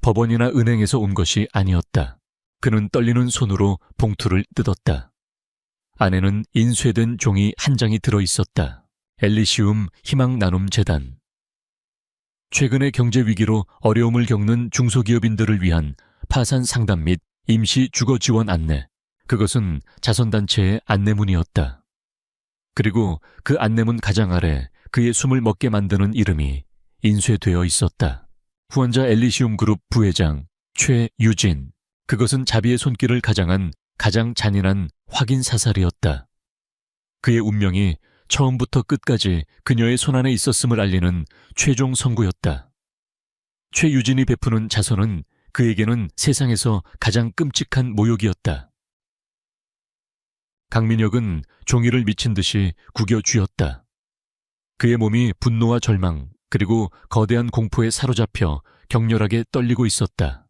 법원이나 은행에서 온 것이 아니었다. 그는 떨리는 손으로 봉투를 뜯었다. 안에는 인쇄된 종이 한 장이 들어 있었다. 엘리시움 희망나눔재단. 최근의 경제 위기로 어려움을 겪는 중소기업인들을 위한 파산 상담 및 임시 주거 지원 안내. 그것은 자선단체의 안내문이었다. 그리고 그 안내문 가장 아래 그의 숨을 먹게 만드는 이름이 인쇄되어 있었다. 후원자 엘리시움 그룹 부회장 최유진. 그것은 자비의 손길을 가장한 가장 잔인한 확인 사살이었다. 그의 운명이 처음부터 끝까지 그녀의 손안에 있었음을 알리는 최종 선고였다. 최유진이 베푸는 자선은 그에게는 세상에서 가장 끔찍한 모욕이었다. 강민혁은 종이를 미친 듯이 구겨 쥐었다. 그의 몸이 분노와 절망 그리고 거대한 공포에 사로잡혀 격렬하게 떨리고 있었다.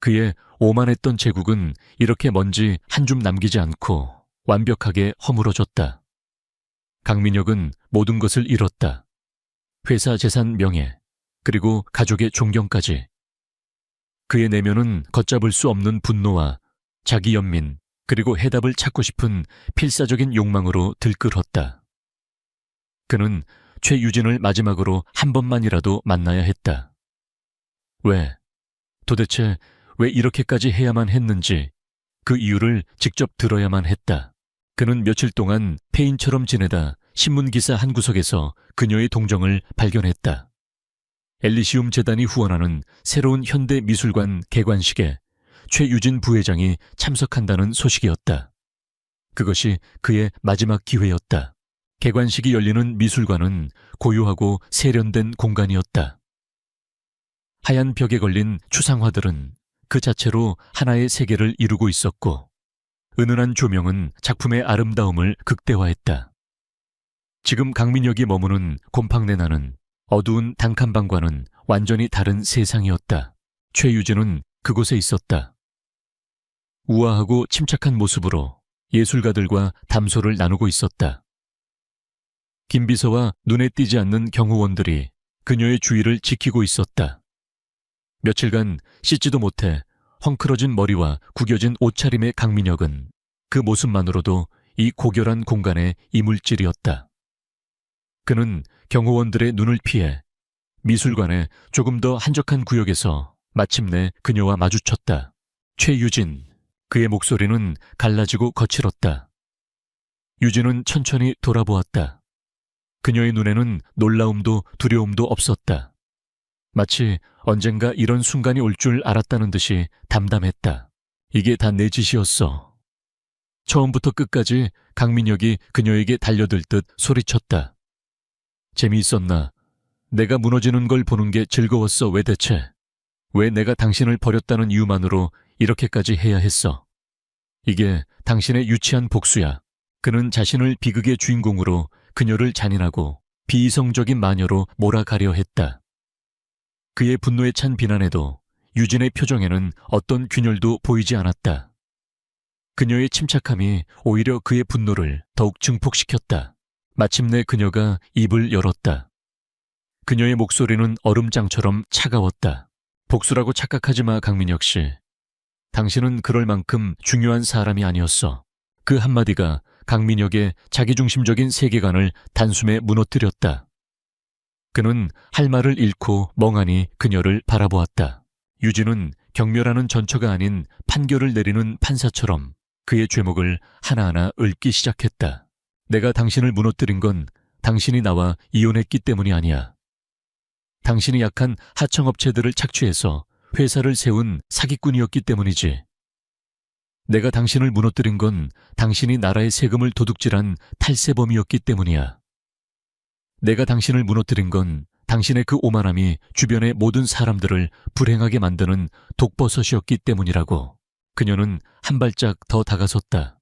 그의 오만했던 제국은 이렇게 먼지 한 줌 남기지 않고 완벽하게 허물어졌다. 강민혁은 모든 것을 잃었다. 회사 재산 명예, 그리고 가족의 존경까지. 그의 내면은 걷잡을 수 없는 분노와 자기 연민, 그리고 해답을 찾고 싶은 필사적인 욕망으로 들끓었다. 그는 최유진을 마지막으로 한 번만이라도 만나야 했다. 왜? 도대체 왜 이렇게까지 해야만 했는지 그 이유를 직접 들어야만 했다. 그는 며칠 동안 폐인처럼 지내다 신문기사 한 구석에서 그녀의 동정을 발견했다. 엘리시움 재단이 후원하는 새로운 현대미술관 개관식에 최유진 부회장이 참석한다는 소식이었다. 그것이 그의 마지막 기회였다. 개관식이 열리는 미술관은 고요하고 세련된 공간이었다. 하얀 벽에 걸린 추상화들은 그 자체로 하나의 세계를 이루고 있었고, 은은한 조명은 작품의 아름다움을 극대화했다. 지금 강민혁이 머무는 곰팡내 나는 어두운 단칸방과는 완전히 다른 세상이었다. 최유진은 그곳에 있었다. 우아하고 침착한 모습으로 예술가들과 담소를 나누고 있었다. 김비서와 눈에 띄지 않는 경호원들이 그녀의 주위를 지키고 있었다. 며칠간 씻지도 못해 헝클어진 머리와 구겨진 옷차림의 강민혁은 그 모습만으로도 이 고결한 공간의 이물질이었다. 그는 경호원들의 눈을 피해 미술관의 조금 더 한적한 구역에서 마침내 그녀와 마주쳤다. 최유진, 그의 목소리는 갈라지고 거칠었다. 유진은 천천히 돌아보았다. 그녀의 눈에는 놀라움도 두려움도 없었다. 마치 언젠가 이런 순간이 올 줄 알았다는 듯이 담담했다. 이게 다 내 짓이었어. 처음부터 끝까지 강민혁이 그녀에게 달려들 듯 소리쳤다. 재미있었나? 내가 무너지는 걸 보는 게 즐거웠어. 왜 대체? 왜 내가 당신을 버렸다는 이유만으로 이렇게까지 해야 했어? 이게 당신의 유치한 복수야. 그는 자신을 비극의 주인공으로 그녀를 잔인하고 비이성적인 마녀로 몰아가려 했다. 그의 분노에 찬 비난에도 유진의 표정에는 어떤 균열도 보이지 않았다. 그녀의 침착함이 오히려 그의 분노를 더욱 증폭시켰다. 마침내 그녀가 입을 열었다. 그녀의 목소리는 얼음장처럼 차가웠다. 복수라고 착각하지 마, 강민혁 씨. 당신은 그럴 만큼 중요한 사람이 아니었어. 그 한마디가 강민혁의 자기중심적인 세계관을 단숨에 무너뜨렸다. 그는 할 말을 잃고 멍하니 그녀를 바라보았다. 유진은 경멸하는 전처가 아닌 판결을 내리는 판사처럼 그의 죄목을 하나하나 읊기 시작했다. 내가 당신을 무너뜨린 건 당신이 나와 이혼했기 때문이 아니야. 당신이 약한 하청업체들을 착취해서 회사를 세운 사기꾼이었기 때문이지. 내가 당신을 무너뜨린 건 당신이 나라의 세금을 도둑질한 탈세범이었기 때문이야. 내가 당신을 무너뜨린 건 당신의 그 오만함이 주변의 모든 사람들을 불행하게 만드는 독버섯이었기 때문이라고. 그녀는 한 발짝 더 다가섰다.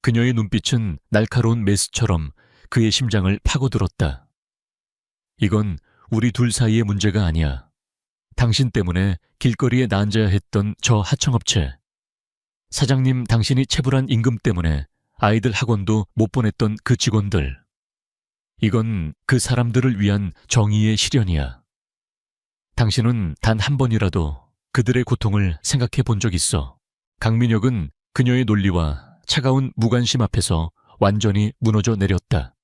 그녀의 눈빛은 날카로운 메스처럼 그의 심장을 파고들었다. 이건 우리 둘 사이의 문제가 아니야. 당신 때문에 길거리에 나앉아야 했던 저 하청업체. 사장님 당신이 체불한 임금 때문에 아이들 학원도 못 보냈던 그 직원들. 이건 그 사람들을 위한 정의의 실현이야. 당신은 단 한 번이라도 그들의 고통을 생각해 본 적 있어. 강민혁은 그녀의 논리와 차가운 무관심 앞에서 완전히 무너져 내렸다.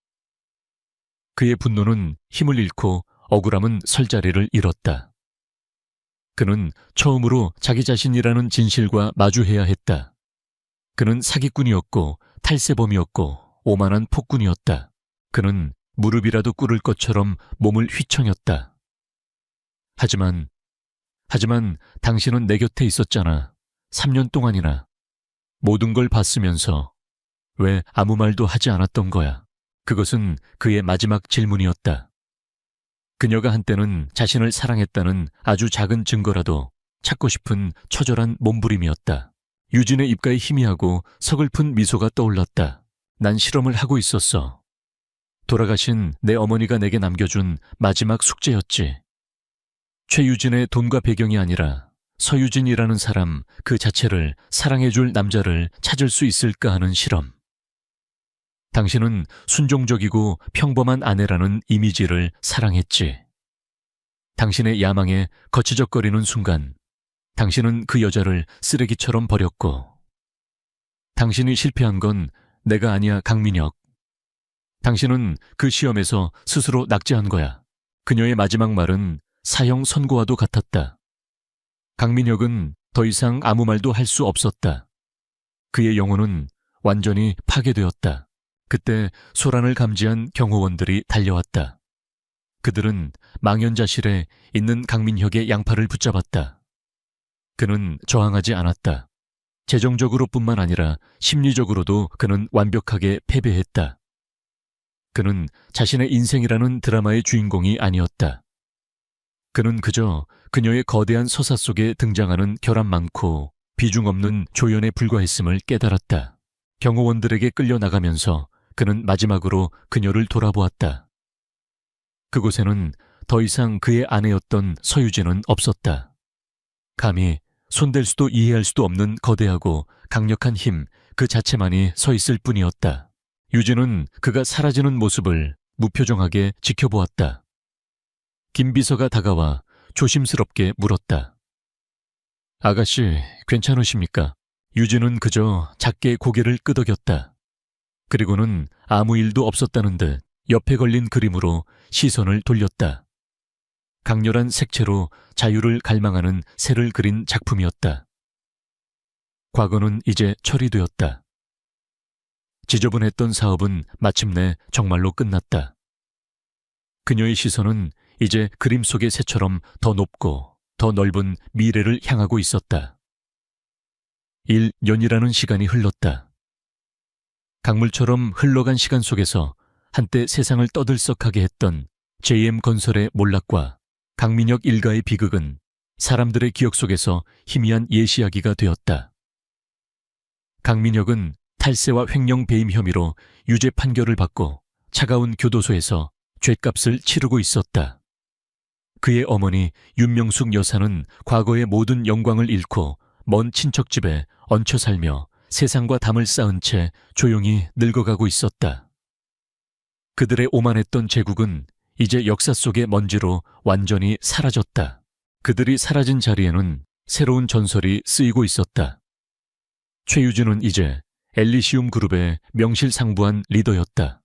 그의 분노는 힘을 잃고 억울함은 설 자리를 잃었다. 그는 처음으로 자기 자신이라는 진실과 마주해야 했다. 그는 사기꾼이었고 탈세범이었고 오만한 폭군이었다. 그는 무릎이라도 꿇을 것처럼 몸을 휘청였다. 하지만 당신은 내 곁에 있었잖아. 3년 동안이나. 모든 걸 봤으면서 왜 아무 말도 하지 않았던 거야? 그것은 그의 마지막 질문이었다. 그녀가 한때는 자신을 사랑했다는 아주 작은 증거라도 찾고 싶은 처절한 몸부림이었다. 유진의 입가에 희미하고 서글픈 미소가 떠올랐다. 난 실험을 하고 있었어. 돌아가신 내 어머니가 내게 남겨준 마지막 숙제였지. 최유진의 돈과 배경이 아니라 서유진이라는 사람 그 자체를 사랑해줄 남자를 찾을 수 있을까 하는 실험. 당신은 순종적이고 평범한 아내라는 이미지를 사랑했지. 당신의 야망에 거치적거리는 순간 당신은 그 여자를 쓰레기처럼 버렸고, 당신이 실패한 건 내가 아니야, 강민혁. 당신은 그 시험에서 스스로 낙제한 거야. 그녀의 마지막 말은 사형 선고와도 같았다. 강민혁은 더 이상 아무 말도 할 수 없었다. 그의 영혼은 완전히 파괴되었다. 그때 소란을 감지한 경호원들이 달려왔다. 그들은 망연자실에 있는 강민혁의 양팔을 붙잡았다. 그는 저항하지 않았다. 재정적으로뿐만 아니라 심리적으로도 그는 완벽하게 패배했다. 그는 자신의 인생이라는 드라마의 주인공이 아니었다. 그는 그저 그녀의 거대한 서사 속에 등장하는 결함 많고 비중 없는 조연에 불과했음을 깨달았다. 경호원들에게 끌려나가면서 그는 마지막으로 그녀를 돌아보았다. 그곳에는 더 이상 그의 아내였던 서유진은 없었다. 감히 손댈 수도 이해할 수도 없는 거대하고 강력한 힘 그 자체만이 서 있을 뿐이었다. 유진은 그가 사라지는 모습을 무표정하게 지켜보았다. 김 비서가 다가와 조심스럽게 물었다. 아가씨, 괜찮으십니까? 유진은 그저 작게 고개를 끄덕였다. 그리고는 아무 일도 없었다는 듯 옆에 걸린 그림으로 시선을 돌렸다. 강렬한 색채로 자유를 갈망하는 새를 그린 작품이었다. 과거는 이제 처리되었다. 지저분했던 사업은 마침내 정말로 끝났다. 그녀의 시선은 이제 그림 속의 새처럼 더 높고 더 넓은 미래를 향하고 있었다. 1년이라는 시간이 흘렀다. 강물처럼 흘러간 시간 속에서 한때 세상을 떠들썩하게 했던 JM건설의 몰락과 강민혁 일가의 비극은 사람들의 기억 속에서 희미한 예시이야기가 되었다. 강민혁은 탈세와 횡령 배임 혐의로 유죄 판결을 받고 차가운 교도소에서 죗값을 치르고 있었다. 그의 어머니 윤명숙 여사는 과거의 모든 영광을 잃고 먼 친척집에 얹혀 살며 세상과 담을 쌓은 채 조용히 늙어가고 있었다. 그들의 오만했던 제국은 이제 역사 속의 먼지로 완전히 사라졌다. 그들이 사라진 자리에는 새로운 전설이 쓰이고 있었다. 최유진은 이제 엘리시움 그룹의 명실상부한 리더였다.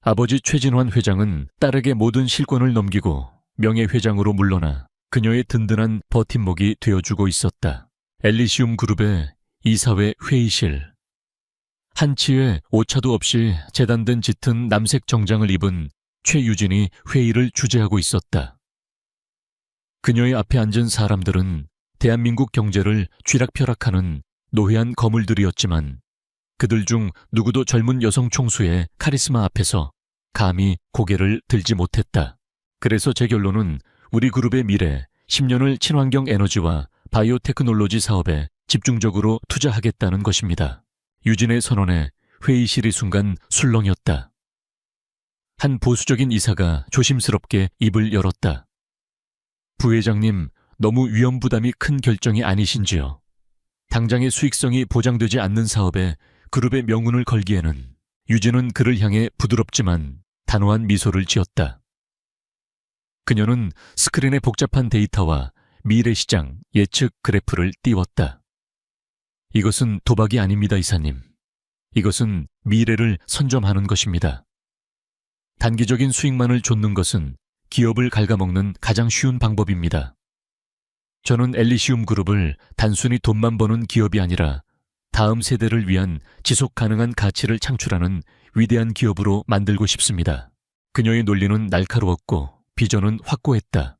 아버지 최진환 회장은 딸에게 모든 실권을 넘기고 명예회장으로 물러나 그녀의 든든한 버팀목이 되어주고 있었다. 엘리시움 그룹의 이사회 회의실. 한치의 오차도 없이 재단된 짙은 남색 정장을 입은 최유진이 회의를 주재하고 있었다. 그녀의 앞에 앉은 사람들은 대한민국 경제를 쥐락펴락하는 노회한 거물들이었지만 그들 중 누구도 젊은 여성 총수의 카리스마 앞에서 감히 고개를 들지 못했다. 그래서 제 결론은 우리 그룹의 미래 10년을 친환경 에너지와 바이오테크놀로지 사업에 집중적으로 투자하겠다는 것입니다. 유진의 선언에 회의실이 순간 술렁였다. 한 보수적인 이사가 조심스럽게 입을 열었다. 부회장님, 너무 위험부담이 큰 결정이 아니신지요? 당장의 수익성이 보장되지 않는 사업에 그룹의 명운을 걸기에는. 유진은 그를 향해 부드럽지만 단호한 미소를 지었다. 그녀는 스크린의 복잡한 데이터와 미래시장 예측 그래프를 띄웠다. 이것은 도박이 아닙니다, 이사님. 이것은 미래를 선점하는 것입니다. 단기적인 수익만을 좇는 것은 기업을 갉아먹는 가장 쉬운 방법입니다. 저는 엘리시움 그룹을 단순히 돈만 버는 기업이 아니라 다음 세대를 위한 지속 가능한 가치를 창출하는 위대한 기업으로 만들고 싶습니다. 그녀의 논리는 날카로웠고 비전은 확고했다.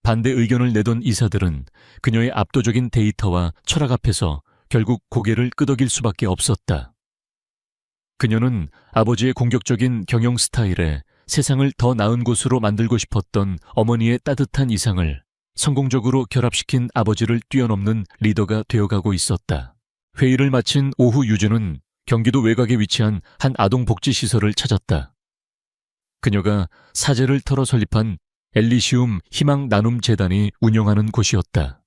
반대 의견을 내던 이사들은 그녀의 압도적인 데이터와 철학 앞에서 결국 고개를 끄덕일 수밖에 없었다. 그녀는 아버지의 공격적인 경영 스타일에 세상을 더 나은 곳으로 만들고 싶었던 어머니의 따뜻한 이상을 성공적으로 결합시킨 아버지를 뛰어넘는 리더가 되어가고 있었다. 회의를 마친 오후 유진은 경기도 외곽에 위치한 한 아동복지시설을 찾았다. 그녀가 사재를 털어 설립한 엘리시움 희망나눔재단이 운영하는 곳이었다.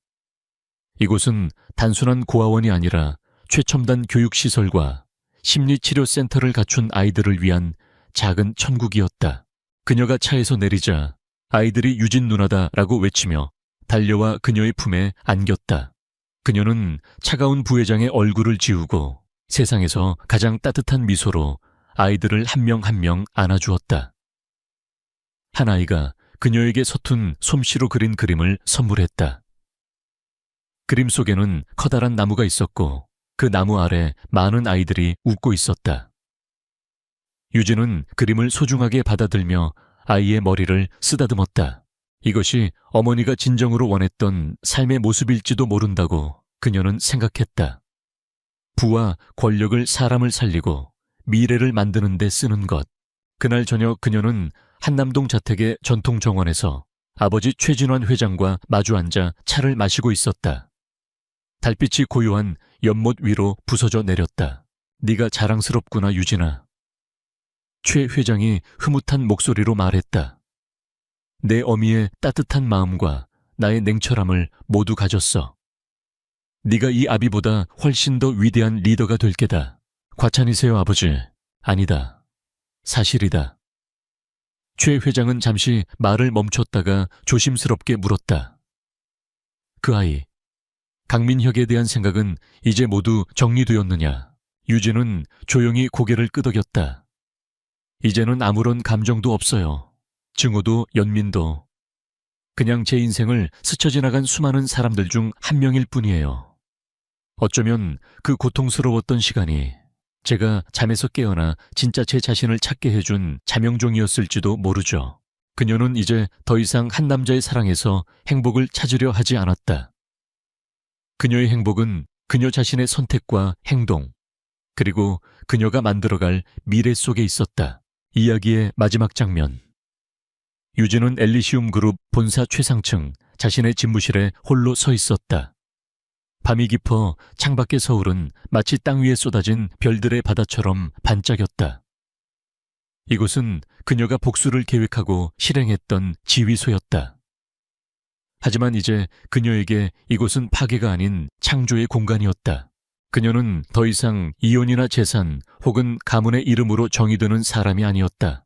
이곳은 단순한 고아원이 아니라 최첨단 교육시설과 심리치료센터를 갖춘 아이들을 위한 작은 천국이었다. 그녀가 차에서 내리자 아이들이 유진 누나다라고 외치며 달려와 그녀의 품에 안겼다. 그녀는 차가운 부회장의 얼굴을 지우고 세상에서 가장 따뜻한 미소로 아이들을 한 명 한 명 안아주었다. 한 아이가 그녀에게 서툰 솜씨로 그린 그림을 선물했다. 그림 속에는 커다란 나무가 있었고 그 나무 아래 많은 아이들이 웃고 있었다. 유진은 그림을 소중하게 받아들며 아이의 머리를 쓰다듬었다. 이것이 어머니가 진정으로 원했던 삶의 모습일지도 모른다고 그녀는 생각했다. 부와 권력을 사람을 살리고 미래를 만드는 데 쓰는 것. 그날 저녁 그녀는 한남동 자택의 전통 정원에서 아버지 최진환 회장과 마주 앉아 차를 마시고 있었다. 달빛이 고요한 연못 위로 부서져 내렸다. 네가 자랑스럽구나 유진아. 최 회장이 흐뭇한 목소리로 말했다. 내 어미의 따뜻한 마음과 나의 냉철함을 모두 가졌어. 네가 이 아비보다 훨씬 더 위대한 리더가 될 게다. 과찬이세요 아버지. 아니다. 사실이다. 최 회장은 잠시 말을 멈췄다가 조심스럽게 물었다. 그 아이, 강민혁에 대한 생각은 이제 모두 정리되었느냐? 유진은 조용히 고개를 끄덕였다. 이제는 아무런 감정도 없어요. 증오도 연민도. 그냥 제 인생을 스쳐 지나간 수많은 사람들 중 한 명일 뿐이에요. 어쩌면 그 고통스러웠던 시간이 제가 잠에서 깨어나 진짜 제 자신을 찾게 해준 자명종이었을지도 모르죠. 그녀는 이제 더 이상 한 남자의 사랑에서 행복을 찾으려 하지 않았다. 그녀의 행복은 그녀 자신의 선택과 행동, 그리고 그녀가 만들어갈 미래 속에 있었다. 이야기의 마지막 장면. 유진은 엘리시움 그룹 본사 최상층 자신의 집무실에 홀로 서 있었다. 밤이 깊어 창밖의 서울은 마치 땅 위에 쏟아진 별들의 바다처럼 반짝였다. 이곳은 그녀가 복수를 계획하고 실행했던 지휘소였다. 하지만 이제 그녀에게 이곳은 파괴가 아닌 창조의 공간이었다. 그녀는 더 이상 이혼이나 재산 혹은 가문의 이름으로 정의되는 사람이 아니었다.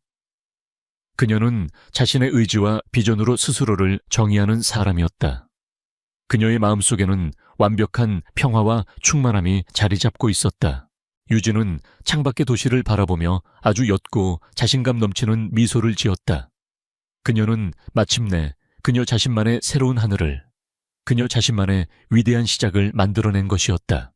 그녀는 자신의 의지와 비전으로 스스로를 정의하는 사람이었다. 그녀의 마음속에는 완벽한 평화와 충만함이 자리 잡고 있었다. 유진은 창밖의 도시를 바라보며 아주 옅고 자신감 넘치는 미소를 지었다. 그녀는 마침내 그녀 자신만의 새로운 하늘을, 그녀 자신만의 위대한 시작을 만들어낸 것이었다.